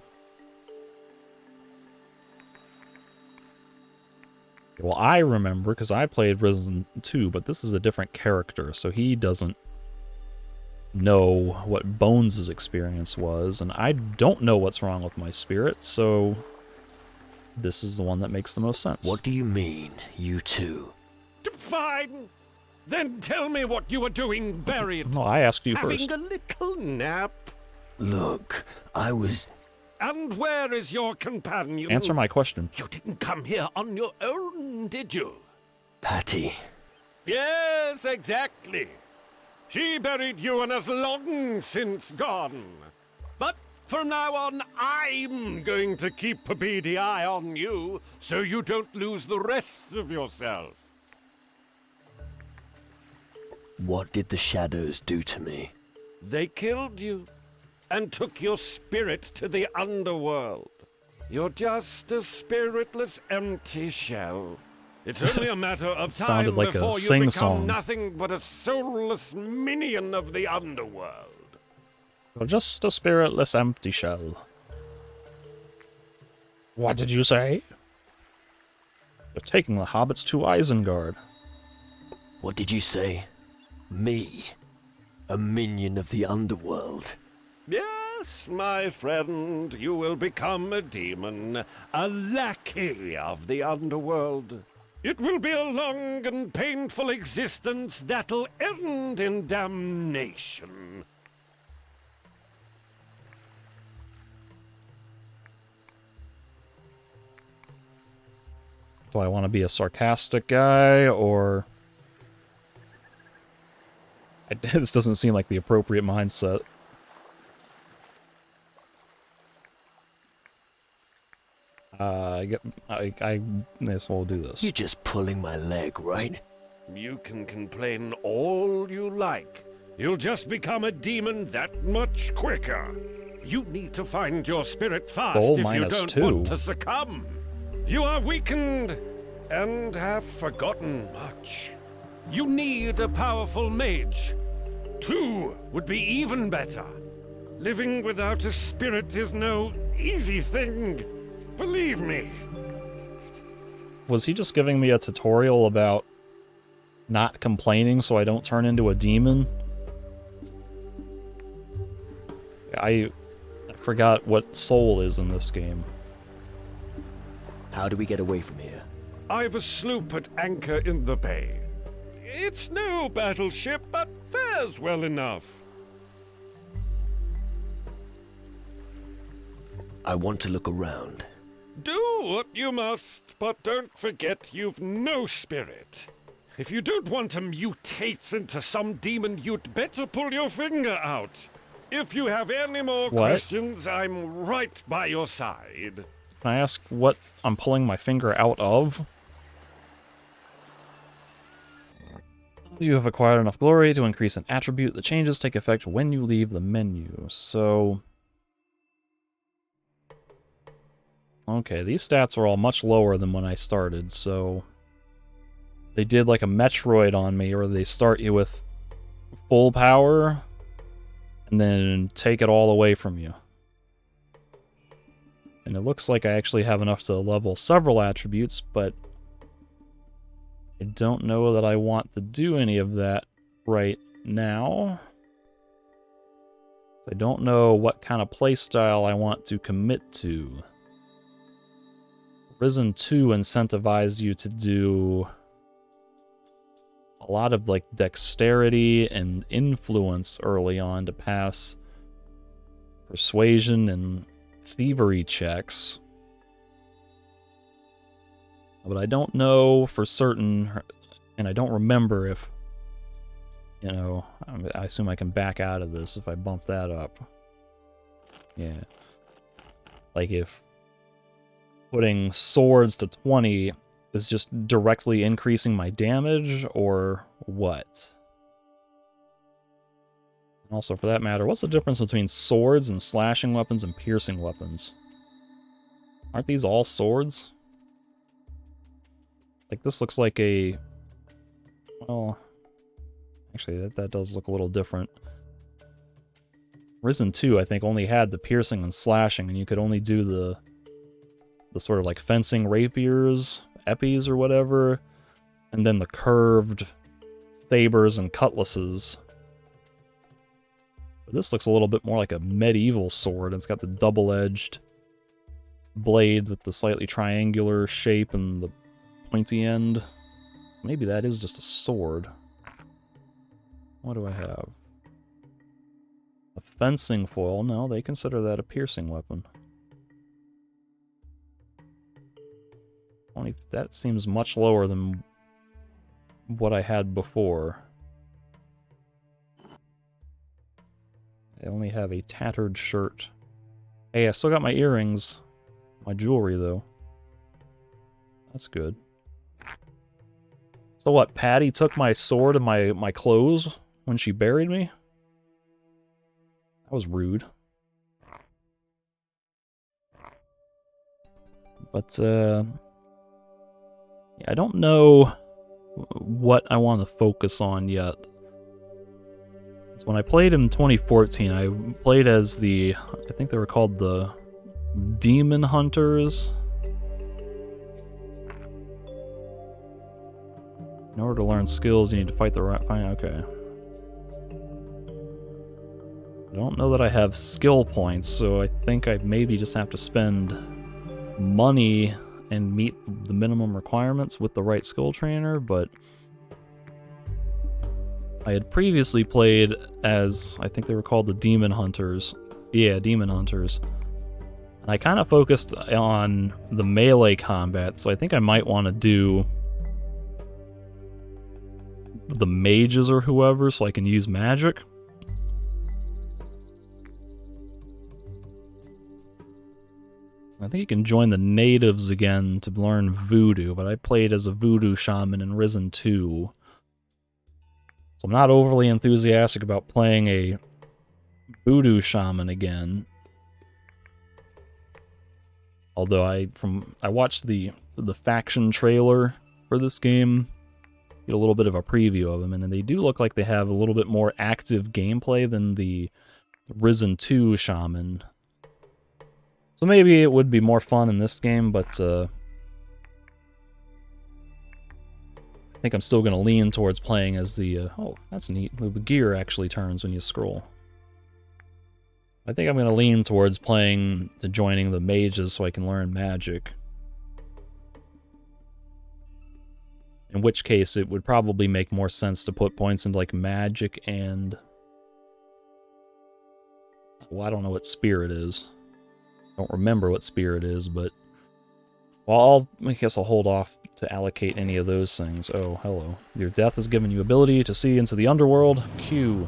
Well, I remember because I played Risen 2, but this is a different character, so he doesn't know what Bones' experience was, and I don't know what's wrong with my spirit, so this is the one that makes the most sense. What do you mean, you two? Fine. Then tell me what you were doing buried. No, I asked you Having first. a little nap. Look, I was... And where is your companion? Answer my question. You didn't come here on your own, did you? Patty. Yes, exactly. She buried you and has long since gone. But from now on, I'm going to keep a beady eye on you, so you don't lose the rest of yourself. What did the shadows do to me? They killed you and took your spirit to the underworld. You're just a spiritless, empty shell. It's only a matter of time Sounded like a before you sing-song. become nothing but a soulless minion of the underworld. You're just a spiritless empty shell. What did you say? They're taking the hobbits to Isengard. What did you say? Me? A minion of the underworld? Yes, my friend, you will become a demon, a lackey of the underworld. It will be a long and painful existence that'll end in damnation. Do I want to be a sarcastic guy, or... This doesn't seem like the appropriate mindset. I may as well do this. You're just pulling my leg, right? You can complain all you like. You'll just become a demon that much quicker. You need to find your spirit fast Goal if you minus don't 2. want to succumb. You are weakened and have forgotten much. You need a powerful mage. 2 would be even better. Living without a spirit is no easy thing. Believe me. Was he just giving me a tutorial about not complaining so I don't turn into a demon? I forgot what soul is in this game. How do we get away from here? I've a sloop at anchor in the bay. It's no battleship, but fares well enough. I want to look around. Do what you must, but don't forget you've no spirit. If you don't want to mutate into some demon, you'd better pull your finger out. If you have any more questions, I'm right by your side. Can I ask what I'm pulling my finger out of? You have acquired enough glory to increase an attribute. The changes take effect when you leave the menu. So... okay, these stats are all much lower than when I started, so... they did like a Metroid on me, or they start you with full power, and then take it all away from you. And it looks like I actually have enough to level several attributes, but I don't know that I want to do any of that right now. I don't know what kind of playstyle I want to commit to. Risen 2 incentivized you to do a lot of like dexterity and influence early on to pass persuasion and thievery checks. But I don't know for certain, and I don't remember if, you know, I assume I can back out of this if I bump that up. Yeah. Like if putting swords to 20 is just directly increasing my damage, or what? And also, for that matter, what's the difference between swords and slashing weapons and piercing weapons? Aren't these all swords? Like, this looks like a... well... actually, that does look a little different. Risen 2, I think, only had the piercing and slashing, and you could only do the sort of like fencing rapiers, eppies or whatever, and then the curved sabers and cutlasses. But this looks a little bit more like a medieval sword. It's got the double-edged blade with the slightly triangular shape and the pointy end. Maybe that is just a sword. What do I have? A fencing foil? No, they consider that a piercing weapon. Only that seems much lower than what I had before. I only have a tattered shirt. Hey, I still got my earrings. My jewelry, though. That's good. So what, Patty took my sword and my clothes when she buried me? That was rude. But, I don't know what I want to focus on yet. So when I played in 2014, I played as the, I think they were called the Demon Hunters. In order to learn skills, you need to fight the right... okay. I don't know that I have skill points, so I think I maybe just have to spend money and meet the minimum requirements with the right skill trainer, but I had previously played as, I think they were called the Demon Hunters. Yeah, Demon Hunters. And I kind of focused on the melee combat, so I think I might want to do the mages or whoever so I can use magic. I think you can join the natives again to learn voodoo, but I played as a voodoo shaman in Risen 2. So I'm not overly enthusiastic about playing a voodoo shaman again. Although I watched the faction trailer for this game, get a little bit of a preview of them, and they do look like they have a little bit more active gameplay than the Risen 2 shaman. So maybe it would be more fun in this game, but I think I'm still going to lean towards playing as the... oh, that's neat. The gear actually turns when you scroll. I think I'm going to lean towards joining the mages so I can learn magic. In which case, it would probably make more sense to put points into, like, magic and... well, I don't know what spirit is. I don't remember what spirit is, but... well, I guess I'll hold off to allocate any of those things. Oh, hello. Your death has given you ability to see into the underworld. Q.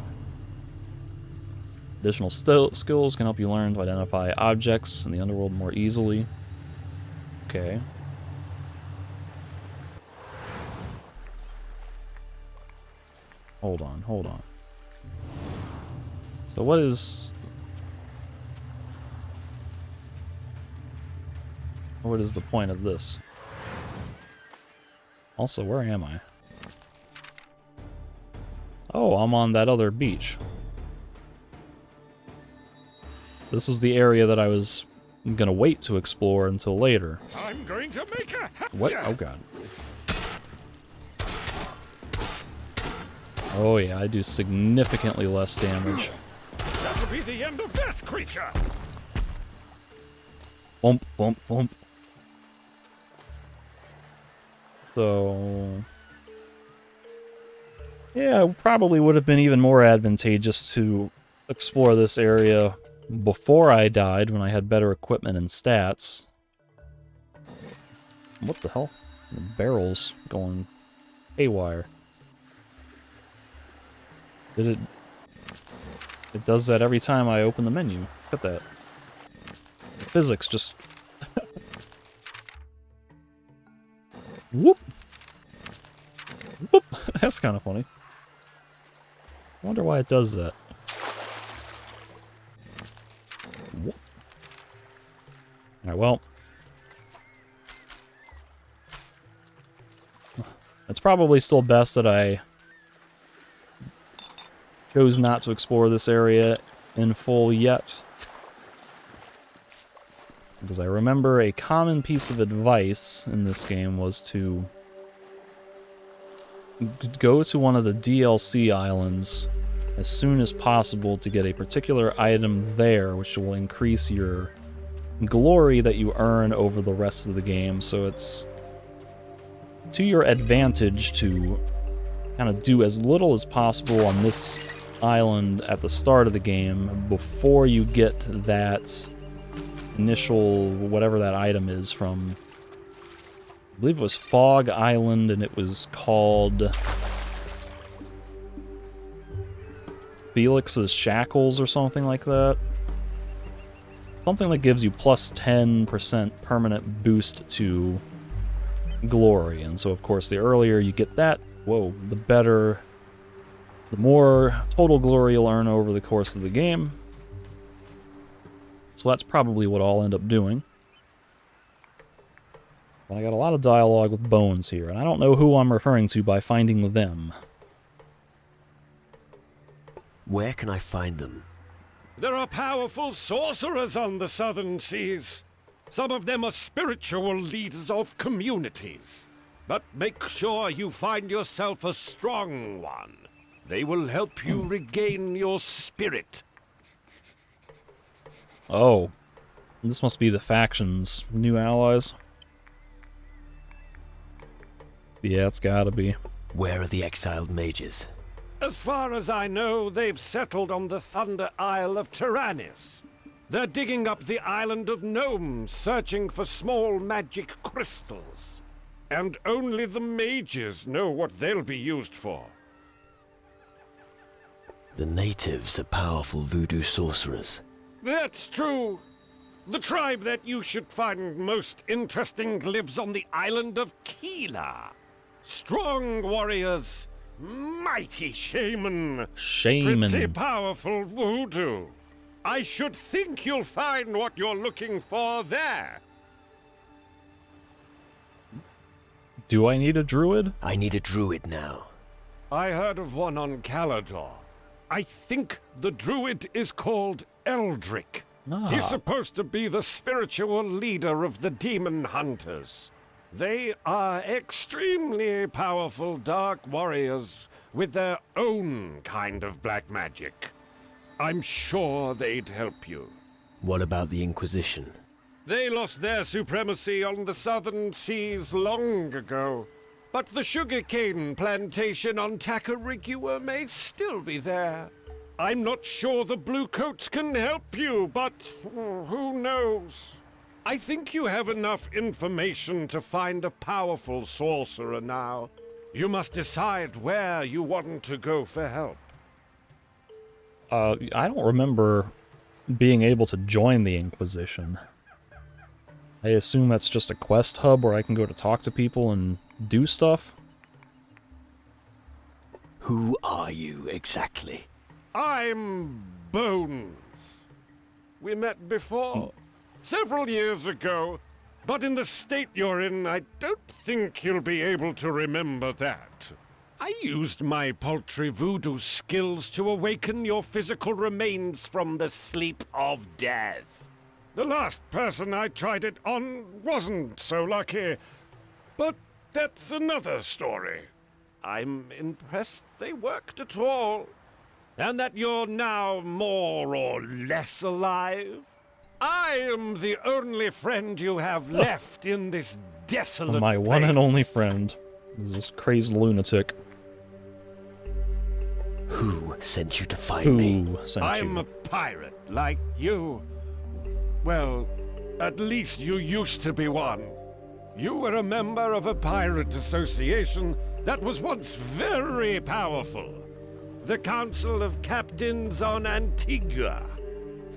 Additional skills can help you learn to identify objects in the underworld more easily. Okay. Hold on. So what is the point of this? Also, where am I? Oh, I'm on that other beach. This is the area that I was gonna wait to explore until later. I'm going to make a... What? Oh god. Oh yeah, I do significantly less damage. That'll be the end of that creature! Bump, bump, bump. So... yeah, it probably would have been even more advantageous to explore this area before I died, when I had better equipment and stats. What the hell? The barrel's going haywire. It does that every time I open the menu. Look at that. The physics just... whoop! Whoop! That's kind of funny. I wonder why it does that. Alright, well. It's probably still best that I chose not to explore this area in full yet. Because I remember a common piece of advice in this game was to go to one of the DLC islands as soon as possible to get a particular item there, which will increase your glory that you earn over the rest of the game. So it's to your advantage to kind of do as little as possible on this island at the start of the game before you get that initial whatever that item is from. I believe it was Fog Island, and it was called Felix's Shackles or something like that. Something that gives you plus 10% permanent boost to glory. And so, of course, the earlier you get that, whoa, the better, the more total glory you'll earn over the course of the game. So that's probably what I'll end up doing. But I got a lot of dialogue with bones here, and I don't know who I'm referring to by finding them. Where can I find them? There are powerful sorcerers on the southern seas. Some of them are spiritual leaders of communities. But make sure you find yourself a strong one. They will help you regain your spirit. Oh. This must be the faction's new allies. Yeah, it's gotta be. Where are the exiled mages? As far as I know, they've settled on the Thunder Isle of Tyrannus. They're digging up the island of Gnomes, searching for small magic crystals. And only the mages know what they'll be used for. The natives are powerful voodoo sorcerers. That's true. The tribe that you should find most interesting lives on the island of Keela. Strong warriors, mighty shaman, pretty powerful voodoo. I should think you'll find what you're looking for there. Do I need a druid? I need a druid now. I heard of one on Calador. I think the druid is called Eldrick. He's supposed to be the spiritual leader of the demon hunters. They are extremely powerful dark warriors with their own kind of black magic. I'm sure they'd help you. What about the Inquisition? They lost their supremacy on the southern seas long ago. But the sugarcane plantation on Tacarigua may still be there. I'm not sure the Bluecoats can help you, but who knows? I think you have enough information to find a powerful sorcerer now. You must decide where you want to go for help. I don't remember being able to join the Inquisition. I assume that's just a quest hub where I can go to talk to people and do stuff? Who are you exactly? I'm Bones. We met before, several years ago, but in the state you're in, I don't think you'll be able to remember that. I used my paltry voodoo skills to awaken your physical remains from the sleep of death. The last person I tried it on wasn't so lucky, but that's another story. I'm impressed they worked at all, and that you're now more or less alive. I am the only friend you have left in this desolate My one and place. only friend is this crazed lunatic. Who sent you to find me? Who sent I'm you? a pirate, like you. Well, at least you used to be one. You were a member of a pirate association that was once very powerful. The Council of Captains on Antigua.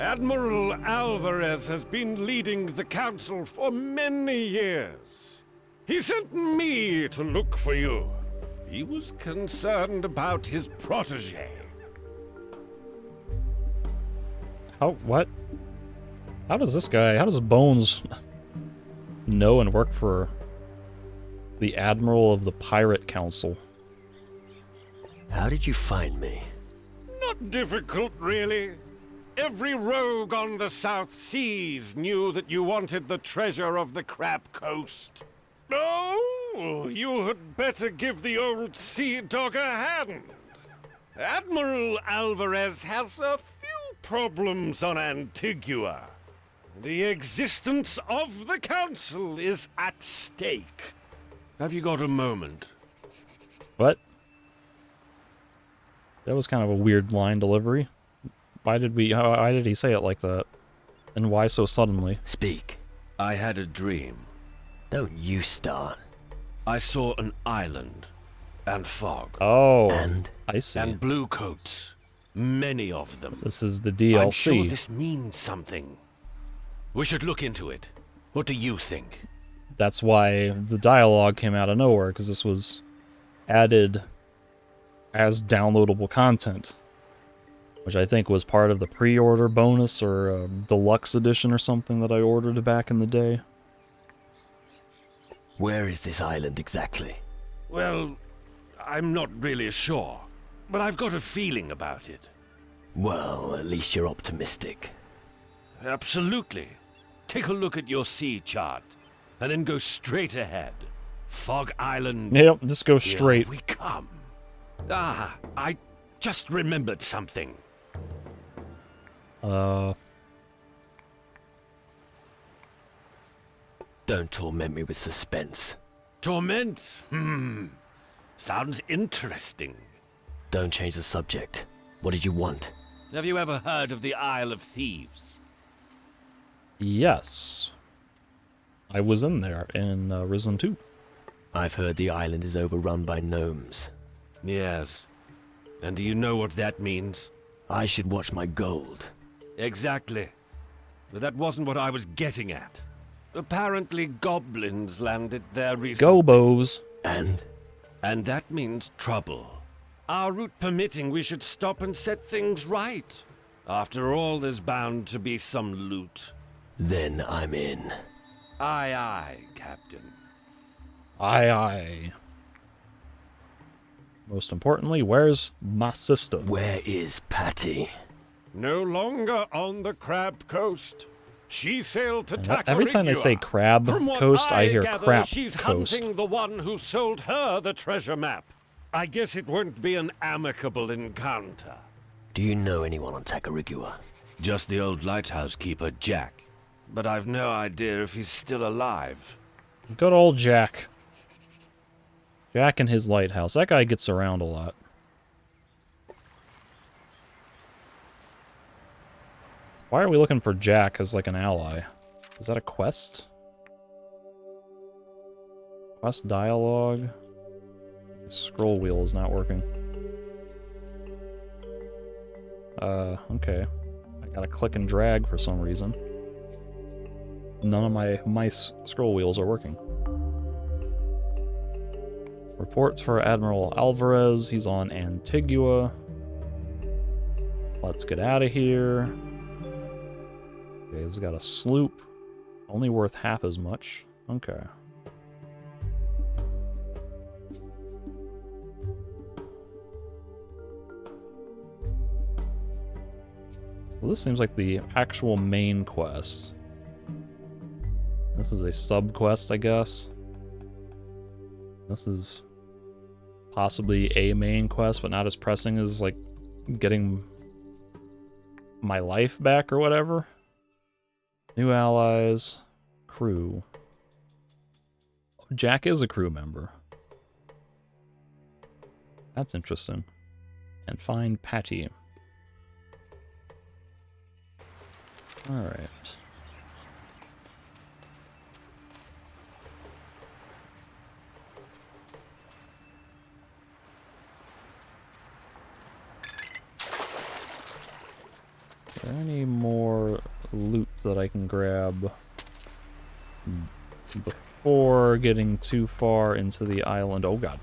Admiral Alvarez has been leading the council for many years. He sent me to look for you. He was concerned about his protege. What? How does Bones know and work for the Admiral of the Pirate Council? How did you find me? Not difficult, really. Every rogue on the South Seas knew that you wanted the treasure of the Crab Coast. Oh, you had better give the old sea dog a hand. Admiral Alvarez has a few problems on Antigua. The existence of the Council is at stake. Have you got a moment? What? That was kind of a weird line delivery. Why did he say it like that? And why so suddenly? Speak. I had a dream. Don't you start. I saw an island and fog. Oh, And? I see. And blue coats. Many of them. This is the DLC. I'm sure this means something. We should look into it. What do you think? That's why the dialogue came out of nowhere, because this was added as downloadable content, which I think was part of the pre-order bonus or deluxe edition or something that I ordered back in the day. Where is this island exactly? Well, I'm not really sure, but I've got a feeling about it. Well, at least you're optimistic. Absolutely. Take a look at your sea chart, and then go straight ahead. Fog Island. Yep, just go straight. Here we come. Ah, I just remembered something. Don't torment me with suspense. Torment? Sounds interesting. Don't change the subject. What did you want? Have you ever heard of the Isle of Thieves? Yes. I was in there in Risen 2. I've heard the island is overrun by gnomes. Yes. And do you know what that means? I should watch my gold. Exactly. but that wasn't what I was getting at. Apparently goblins landed there recently. Gobos. And that means trouble. Our route permitting, we should stop and set things right. After all, there's bound to be some loot. Then I'm in. Aye, aye, Captain. Aye, aye. Most importantly, where's my sister? Where is Patty? No longer on the Crab Coast. She sailed to Tacarigua. Every time they say Crab From what Coast, I hear gather, Crap she's Coast. hunting the one who sold her the treasure map. I guess it won't be an amicable encounter. Do you know anyone on Tacarigua? Just the old lighthouse keeper, Jack. But I've no idea if he's still alive. Good old Jack. Jack and his lighthouse. That guy gets around a lot. Why are we looking for Jack as like an ally? Is that a quest? Quest dialogue? Scroll wheel is not working. Okay. I gotta click and drag for some reason. None of my mice scroll wheels are working. Reports for Admiral Alvarez. He's on Antigua. Let's get out of here. Okay, he's got a sloop. Only worth half as much. Okay. Well, this seems like the actual main quest. This is a sub-quest, I guess. This is possibly a main quest, but not as pressing as, like, getting my life back or whatever. New allies. Crew. Jack is a crew member. That's interesting. And find Patty. Alright. Is there any more loot that I can grab before getting too far into the island? Oh god.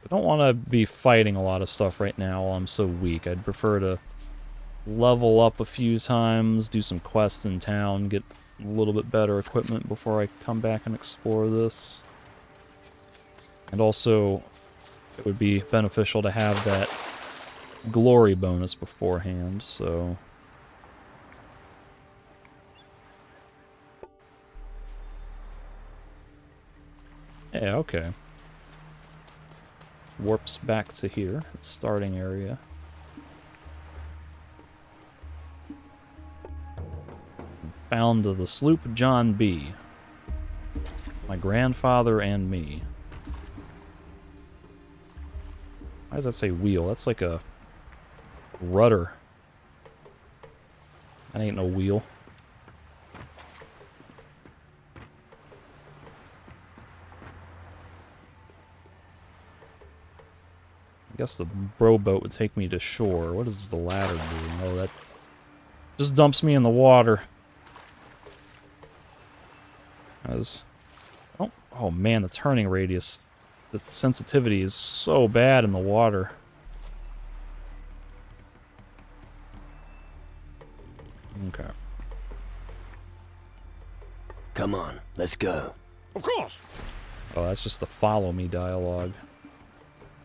I don't want to be fighting a lot of stuff right now while I'm so weak. I'd prefer to level up a few times, do some quests in town, get a little bit better equipment before I come back and explore this. And also, it would be beneficial to have that glory bonus beforehand, so... Yeah, okay. Warps back to here, starting area. Found the sloop John B. My grandfather and me. Why does that say wheel? That's like a rudder. That ain't no wheel. I guess the rowboat would take me to shore. What does the ladder do? Oh, that just dumps me in the water. Oh man, the turning radius. The sensitivity is so bad in the water. Okay. Come on, let's go. Of course. Oh, that's just the follow me dialogue.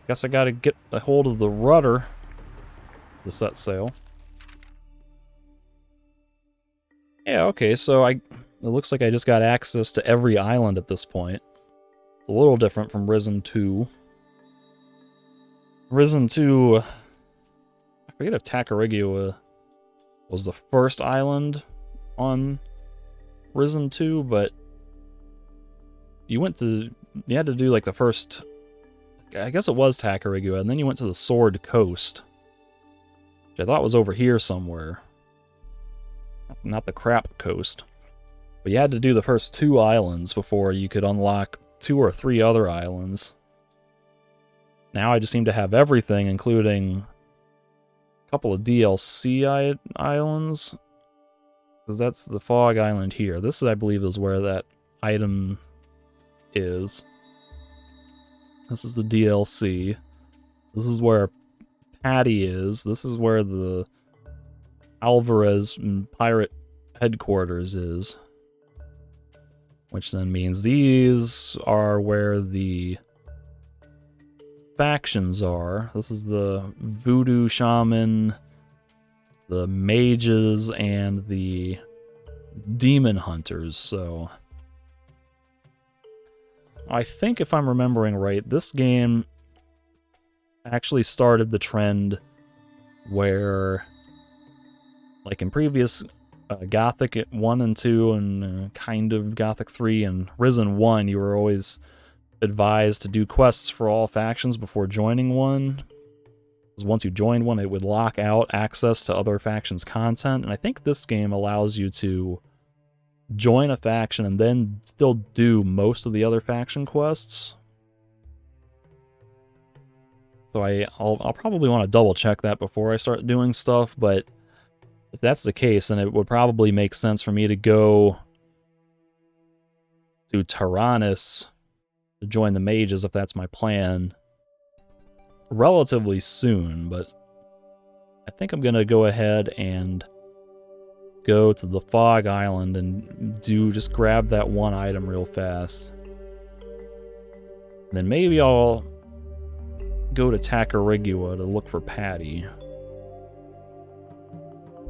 Guess I gotta get a hold of the rudder to set sail. Yeah, okay, so it looks like I just got access to every island at this point. It's a little different from Risen 2. Risen 2... I forget if Tacarigua was the first island on Risen 2, but you had to do like the first... I guess it was Tacarigua, and then you went to the Sword Coast, which I thought was over here somewhere. Not the Crap Coast. But you had to do the first 2 islands before you could unlock 2 or 3 other islands. Now I just seem to have everything, including couple of DLC islands. Because that's the Fog Island here. This, I believe, is where that item is. This is the DLC. This is where Patty is. This is where the Alvarez pirate headquarters is. Which then means these are where the factions are. This is the Voodoo Shaman, the Mages, and the Demon Hunters, so... I think if I'm remembering right, this game actually started the trend where, like in previous Gothic 1 and 2 and kind of Gothic 3 and Risen 1, you were always advised to do quests for all factions before joining one. Because once you joined one, it would lock out access to other factions' content, and I think this game allows you to join a faction and then still do most of the other faction quests. So I'll probably want to double check that before I start doing stuff, but if that's the case, then it would probably make sense for me to go to Tyrannus to join the mages if that's my plan relatively soon, but I think I'm gonna go ahead and go to the Fog Island and just grab that one item real fast. And then maybe I'll go to Tacarigua to look for Patty.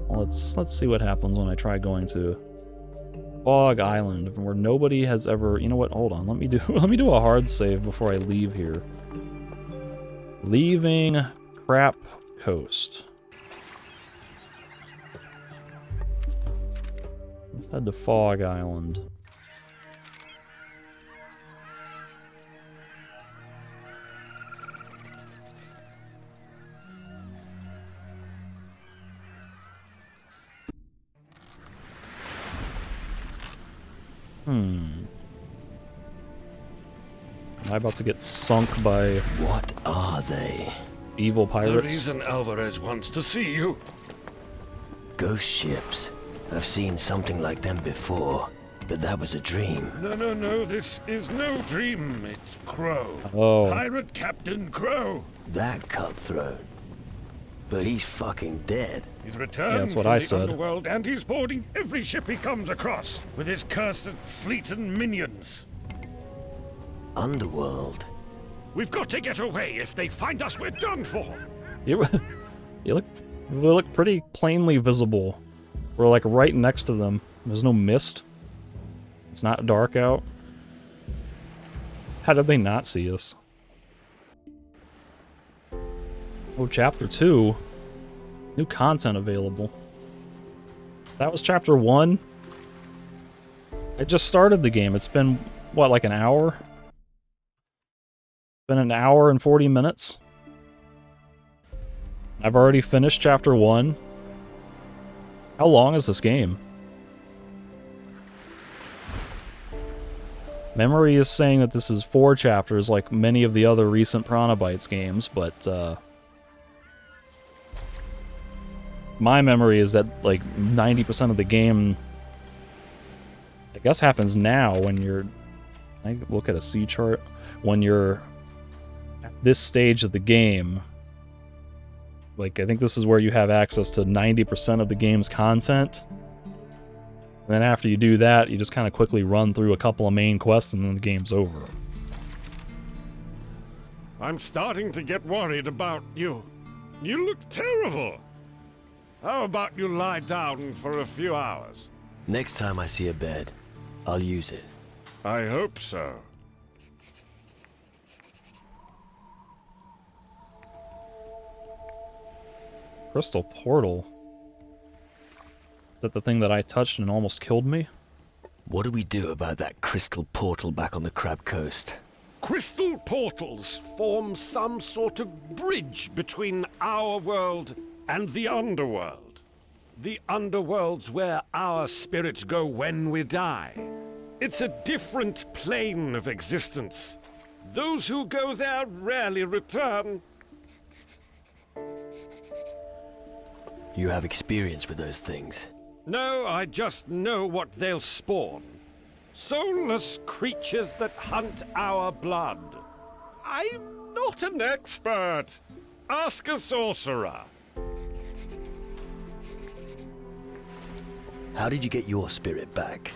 Well, let's see what happens when I try going to Fog Island, where nobody has ever... You know what? Hold on. Let me do a hard save before I leave here. Leaving Crap Coast. Let's head to Fog Island. Am I about to get sunk by... What are they? Evil The pirates? reason Alvarez wants to see you. Ghost ships. I've seen something like them before, but that was a dream. No, this is no dream. It's Crow. Oh. Pirate Captain Crow. That cutthroat. But he's fucking dead. He's returned Yeah, that's what from I the said. underworld, and he's boarding every ship he comes across with his cursed fleet and minions. Underworld? We've got to get away. If they find us, we're done for. You look pretty plainly visible. We're like right next to them. There's no mist. It's not dark out. How did they not see us? Oh, Chapter 2. New content available. That was Chapter 1? I just started the game. It's been, what, like an hour? Been an hour and 40 minutes? I've already finished Chapter 1. How long is this game? Memory is saying that this is 4 chapters, like many of the other recent Piranha Bytes games, but my memory is that like 90% of the game, I guess, happens now when you're... I look at a C chart. When you're at this stage of the game, like, I think this is where you have access to 90% of the game's content. And then after you do that, you just kind of quickly run through a couple of main quests and then the game's over. I'm starting to get worried about you. You look terrible. How about you lie down for a few hours? Next time I see a bed, I'll use it. I hope so. Crystal Portal. Is that the thing that I touched and almost killed me? What do we do about that crystal portal back on the Crab Coast? Crystal portals form some sort of bridge between our world and the underworld. The underworld's where our spirits go when we die. It's a different plane of existence. Those who go there rarely return. You have experience with those things. No, I just know what they'll spawn. Soulless creatures that hunt our blood. I'm not an expert. Ask a sorcerer. How did you get your spirit back?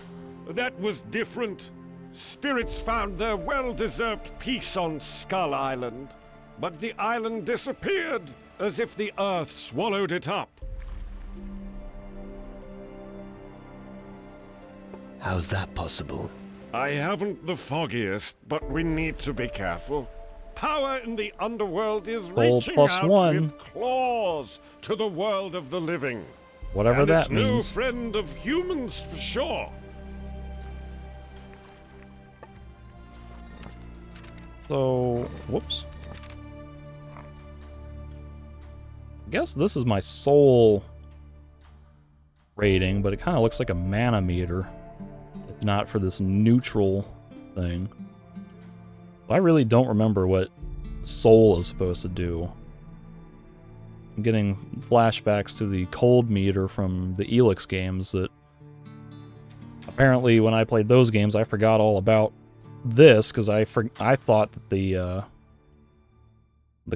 That was different. Spirits found their well-deserved peace on Skull Island, but the island disappeared as if the earth swallowed it up. How's that possible? I haven't the foggiest, but we need to be careful. Power in the underworld is reaching plus out one. with claws to the world of the living. Whatever And that it's means. no friend of humans for sure. So, whoops. I guess this is my soul rating, but it kind of looks like a mana meter, if not for this neutral thing. I really don't remember what soul is supposed to do. I'm getting flashbacks to the cold meter from the Elix games that apparently when I played those games I forgot all about this because I thought that the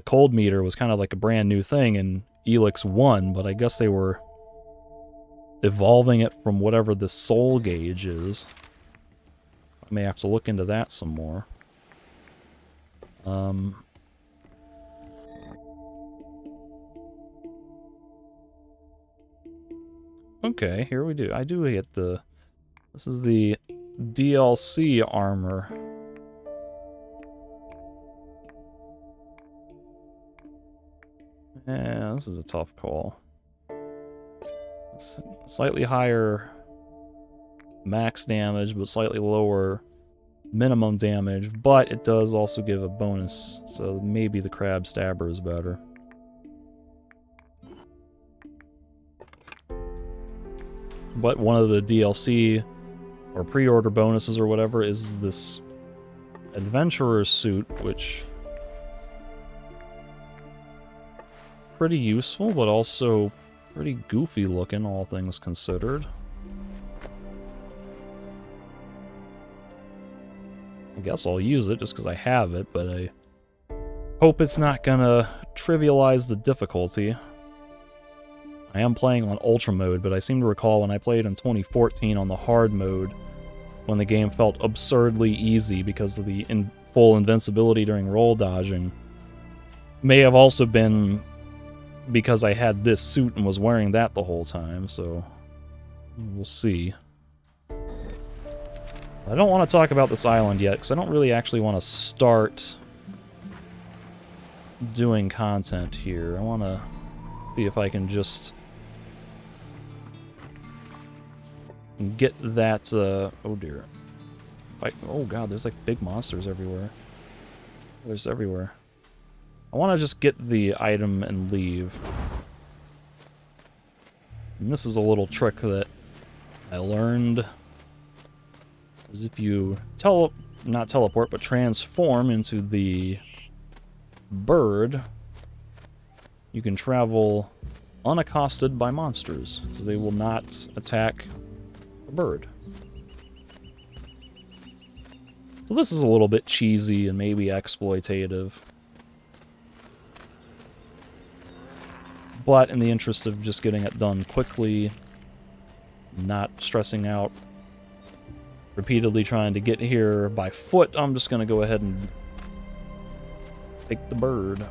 cold meter was kind of like a brand new thing in Elix 1, but I guess they were evolving it from whatever the soul gauge is. I may have to look into that some more. Okay, here we do. I do get the... This is the DLC armor. Yeah, this is a tough call. It's slightly higher max damage, but slightly lower minimum damage, but it does also give a bonus, so maybe the crab stabber is better. But one of the DLC or pre-order bonuses or whatever is this adventurer suit, which pretty useful, but also pretty goofy looking, all things considered. I guess I'll use it just because I have it, but I hope it's not gonna trivialize the difficulty. I am playing on Ultra mode, but I seem to recall when I played in 2014 on the hard mode, when the game felt absurdly easy because of the full invincibility during roll dodging, may have also been because I had this suit and was wearing that the whole time, so we'll see. I don't want to talk about this island yet, because I don't really actually want to start doing content here. I want to see if I can just get that, oh dear. Oh god, there's like big monsters everywhere. There's everywhere. I want to just get the item and leave. And this is a little trick that I learned. Is if you not teleport, but transform into the bird, you can travel unaccosted by monsters, because they will not attack the bird. So this is a little bit cheesy and maybe exploitative. But in the interest of just getting it done quickly, not stressing out, repeatedly trying to get here by foot, I'm just going to go ahead and take the bird.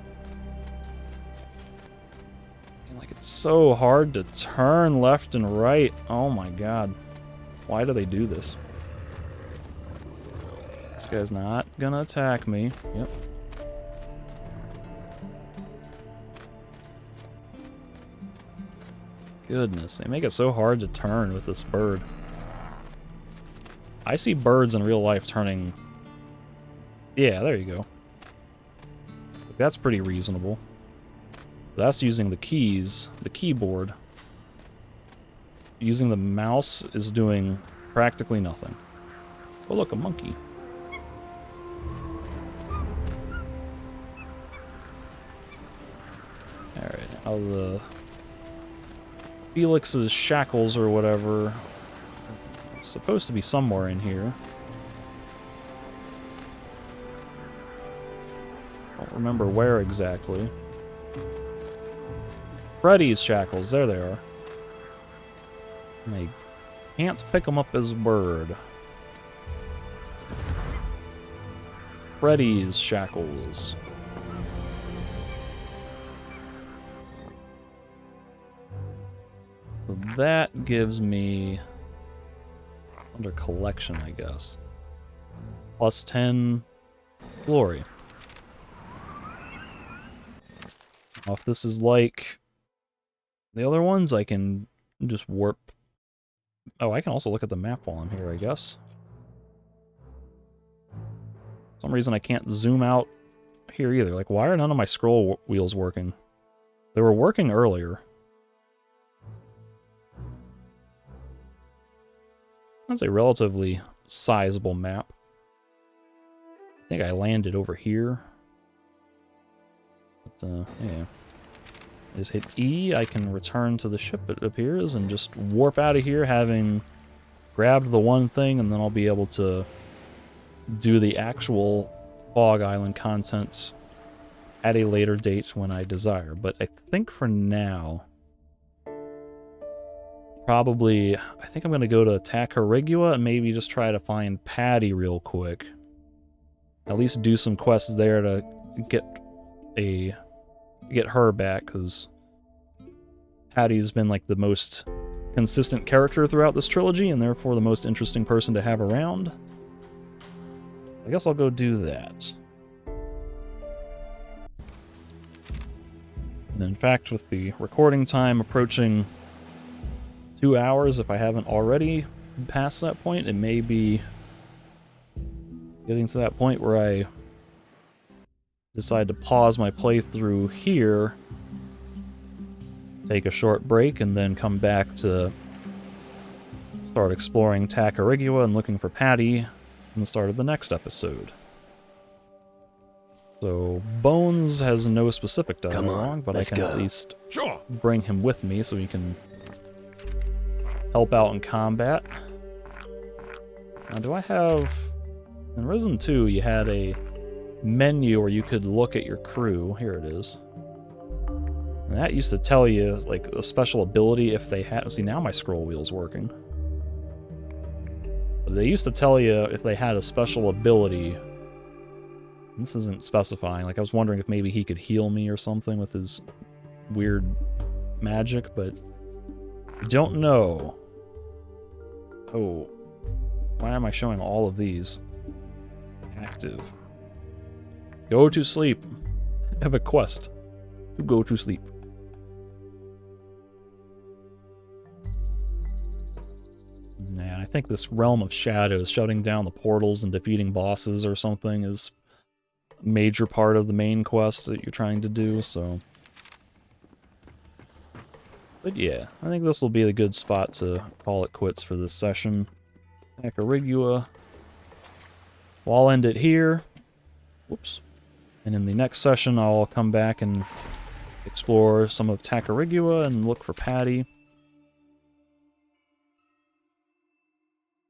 And like, it's so hard to turn left and right. Oh my god. Why do they do this? This guy's not going to attack me. Yep. Goodness, they make it so hard to turn with this bird. I see birds in real life turning... Yeah, there you go. That's pretty reasonable. That's using the keys, the keyboard. Using the mouse is doing practically nothing. Oh look, a monkey. Alright, now the Felix's shackles or whatever are supposed to be somewhere in here. Don't remember where exactly. Freddy's shackles, there they are. And I can't pick them up as word. Freddy's shackles. So that gives me, under collection, I guess, plus 10 glory. Now, if this is like the other ones, I can just warp. Oh, I can also look at the map while I'm here, I guess. For some reason I can't zoom out here either. Like, why are none of my scroll wheels working? They were working earlier. That's a relatively sizable map. I think I landed over here. But, yeah. I just hit E, I can return to the ship, it appears, and just warp out of here having grabbed the one thing, and then I'll be able to do the actual Fog Island content at a later date when I desire. But I think for now, probably, I think I'm going to go to Tacarigua and maybe just try to find Patty real quick. At least do some quests there to get her back, because Patty's been like the most consistent character throughout this trilogy, and therefore the most interesting person to have around. I guess I'll go do that. And in fact, with the recording time approaching 2 hours, if I haven't already passed that point, it may be getting to that point where I decide to pause my playthrough here, take a short break, and then come back to start exploring Tacarigua and looking for Patty in the start of the next episode. So, Bones has no specific dialogue, but I can at least bring him with me so he can help out in combat. Now, do I have... In Risen 2, you had a menu where you could look at your crew. Here it is. And that used to tell you, like, a special ability if they had... See, now my scroll wheel's working. But they used to tell you if they had a special ability. This isn't specifying. Like, I was wondering if maybe he could heal me or something with his weird magic, but I don't know. Oh. Why am I showing all of these? Active. Go to sleep. I have a quest to go to sleep. Nah, I think this Realm of Shadows, shutting down the portals and defeating bosses or something, is a major part of the main quest that you're trying to do, so... But yeah, I think this will be a good spot to call it quits for this session. Tacarigua. So I'll end it here. Whoops. And in the next session, I'll come back and explore some of Tacarigua and look for Patty.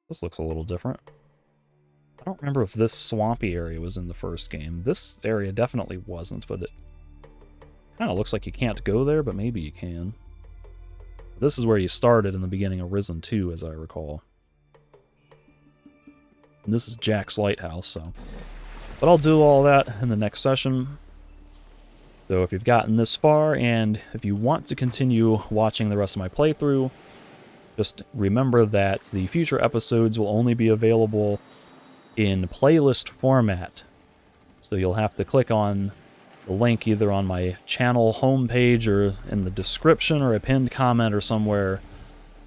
This looks a little different. I don't remember if this swampy area was in the first game. This area definitely wasn't, but it kind of looks like you can't go there, but maybe you can. This is where you started in the beginning of Risen 2, as I recall. And this is Jack's Lighthouse, so... But I'll do all that in the next session. So if you've gotten this far, and if you want to continue watching the rest of my playthrough, just remember that the future episodes will only be available in playlist format. So you'll have to click on the link either on my channel homepage or in the description or a pinned comment or somewhere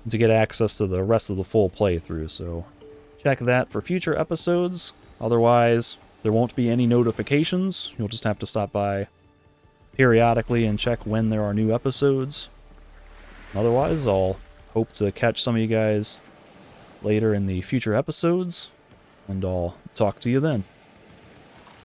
to get access to the rest of the full playthrough. So check that for future episodes. Otherwise, there won't be any notifications. You'll just have to stop by periodically and check when there are new episodes. Otherwise, I'll hope to catch some of you guys later in the future episodes, and I'll talk to you then.